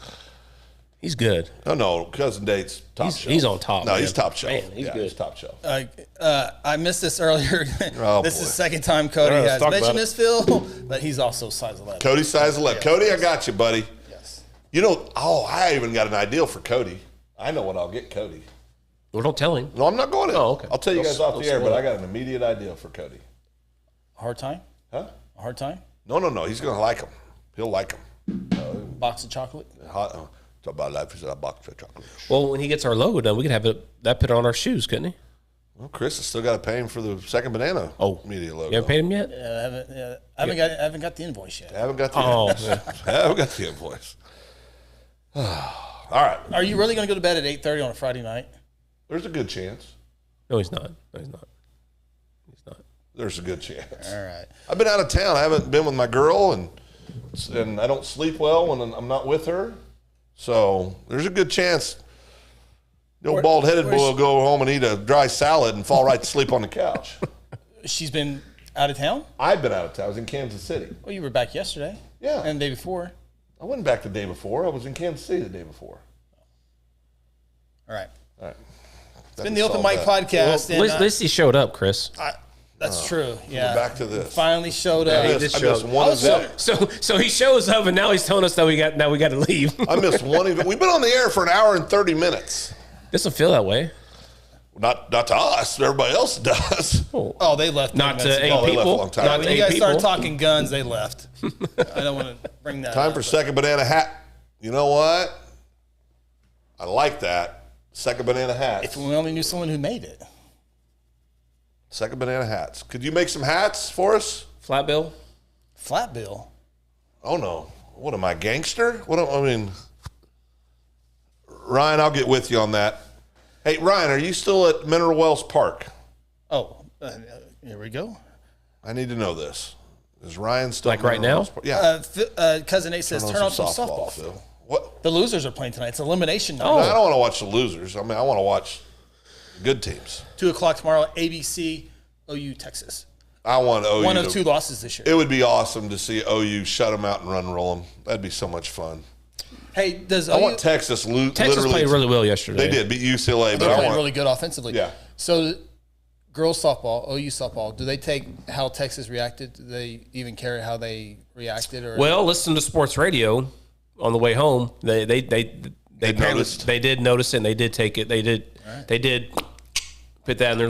He's good. Oh, no. Cousin Date's top shelf. He's on top. No, man. he's top shelf. Man, he's good. He's top shelf. I missed this earlier. Oh, This boy. is the second time Cody All right, has let's talk mentioned about this, Phil, but he's also size 11. Cody's size 11. Yeah. Cody, I got you, buddy. Yes. I even got an idea for Cody. I know what I'll get Cody. Well, don't tell him. No, I'm not going to. Oh, okay. I'll tell you guys off the air, slow but down. I got an immediate idea for Cody. A hard time? Huh? A hard time? No. He's going to like him. He'll like him. Box of chocolate? Talk about life is a box of chocolate. Well, when he gets our logo done, we could have that put on our shoes, couldn't he? Well, Chris has still got to pay him for the second banana media logo. You haven't paid him yet? I haven't got the invoice yet. I haven't got the Oh, invoice. I haven't got the invoice. All right. Are you really going to go to bed at 8:30 on a Friday night? There's a good chance. no, he's not. No, he's not. He's not. There's a good chance. All right. I've been out of town. I haven't been with my girl, and I don't sleep well when I'm not with her. So there's a good chance the old bald-headed boy will go home and eat a dry salad and fall right to sleep on the couch. She's been out of town? I've been out of town. I was in Kansas City. Well, you were back yesterday. Yeah. And the day before. I wasn't back the day before. I was in Kansas City the day before. All right. All right. It's been the Open Mic Podcast. Well, at least he showed up, Chris. That's true. Yeah. Back to this. Finally showed up. I missed one event. So he shows up, and now he's telling us that we got to leave. I missed one event. We've been on the air for an hour and 30 minutes. Doesn't feel that way. Not to us. Everybody else does. Oh, they left. Not to 8 Oh, they left a people. long time Not ago. to When you 8 guys started people. talking guns, they left. I don't want to bring that Time up. for second banana hat. You know what? I like that. Second banana hats. If we only knew someone who made it. Second banana hats. Could you make some hats for us? Flat bill. Flat bill. Oh no. What am I, gangster? Ryan, I'll get with you on that. Hey, Ryan, are you still at Mineral Wells Park? Oh, Here we go. I need to know this. Is Ryan still Like right now? Yeah. Cousin Nate says, turn on some softball. Phil. What? The losers are playing tonight. It's elimination night. No, I don't want to watch the losers. I mean, I want to watch good teams. 2 o'clock tomorrow, ABC, OU, Texas. I want OU. One of 2 losses this year. It would be awesome to see OU shut them out and run roll them. That'd be so much fun. Hey, does I OU... want Texas Texas played really well yesterday. They did beat UCLA, but They're I playing want really good offensively. Yeah. So, girls softball, OU softball, do they take how Texas reacted? Do they even care how they reacted? Or Well, listen to sports radio on the way home. They noticed. They did notice it, and they did take it. They did put that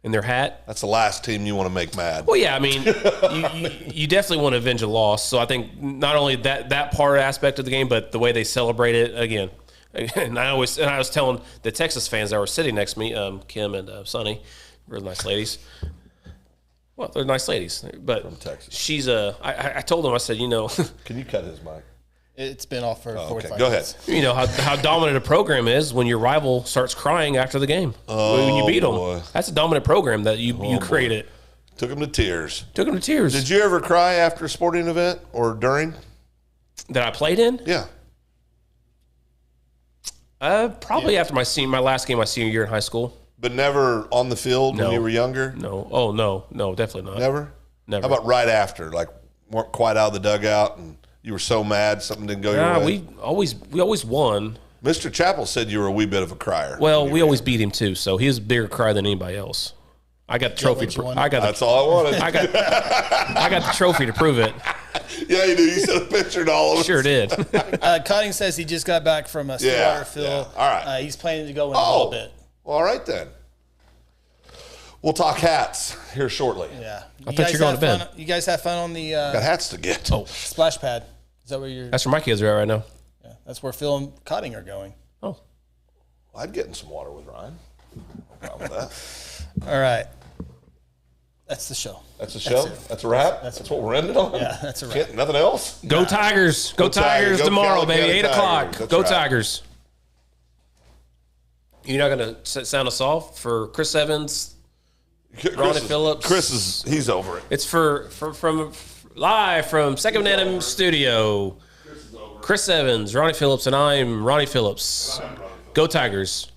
in their hat. That's the last team you want to make mad. Well, yeah, I mean, you definitely want to avenge a loss. So I think not only that part aspect of the game, but the way they celebrate it again. And I was telling the Texas fans that were sitting next to me, Kim and Sonny, really nice ladies. Well, they're nice ladies, but From Texas. she's I told them, I said, Can you cut his mic? it's been off for 45 Go ahead. minutes. you know how dominant a program is when your rival starts crying after the game when you beat boy. them. That's a dominant program that you created. Took him to tears. Took them to tears. Did you ever cry after a sporting event or during? That I played in? Yeah. Probably after my last game my senior year in high school. But never on the field when No. you were younger? No. Oh no, definitely not. Never? Never. How about right after? Like, weren't quite out of the dugout and you were so mad something didn't go your way? we always won. Mr. Chappell said you were a wee bit of a crier. Well, we always beat him too, so he was a bigger crier than anybody else. I got the trophy. what you wanted? That's all I wanted. I got the trophy to prove it. Yeah, you do. You sent a picture to all of us. Sure did. Cotting says he just got back from a Stillwater, Phil. yeah. All right. He's planning to go in a little bit. Well, all right then. We'll talk hats here shortly. Yeah. I thought you were going to bed. You guys have fun on the Got hats to get. splash pad. Is that where you're? That's where my kids are at right now. Yeah, that's where Phil and Cotting are going. Oh, I'd get in some water with Ryan. No problem with that. All right. That's the show. That's a show? That's a wrap? That's what we're ending on? Yeah, that's a wrap. Nothing else? go Tigers! Go Tigers Go tomorrow, Cali baby. County 8 o'clock. Tigers. That's Go right. Tigers! You're not going to sound us off for Chris Evans. Ronnie Phillips. He's over it. It's from live from Second Banana Studio. Chris Evans, Ronnie Phillips, and I'm Ronnie Phillips. Go Tigers!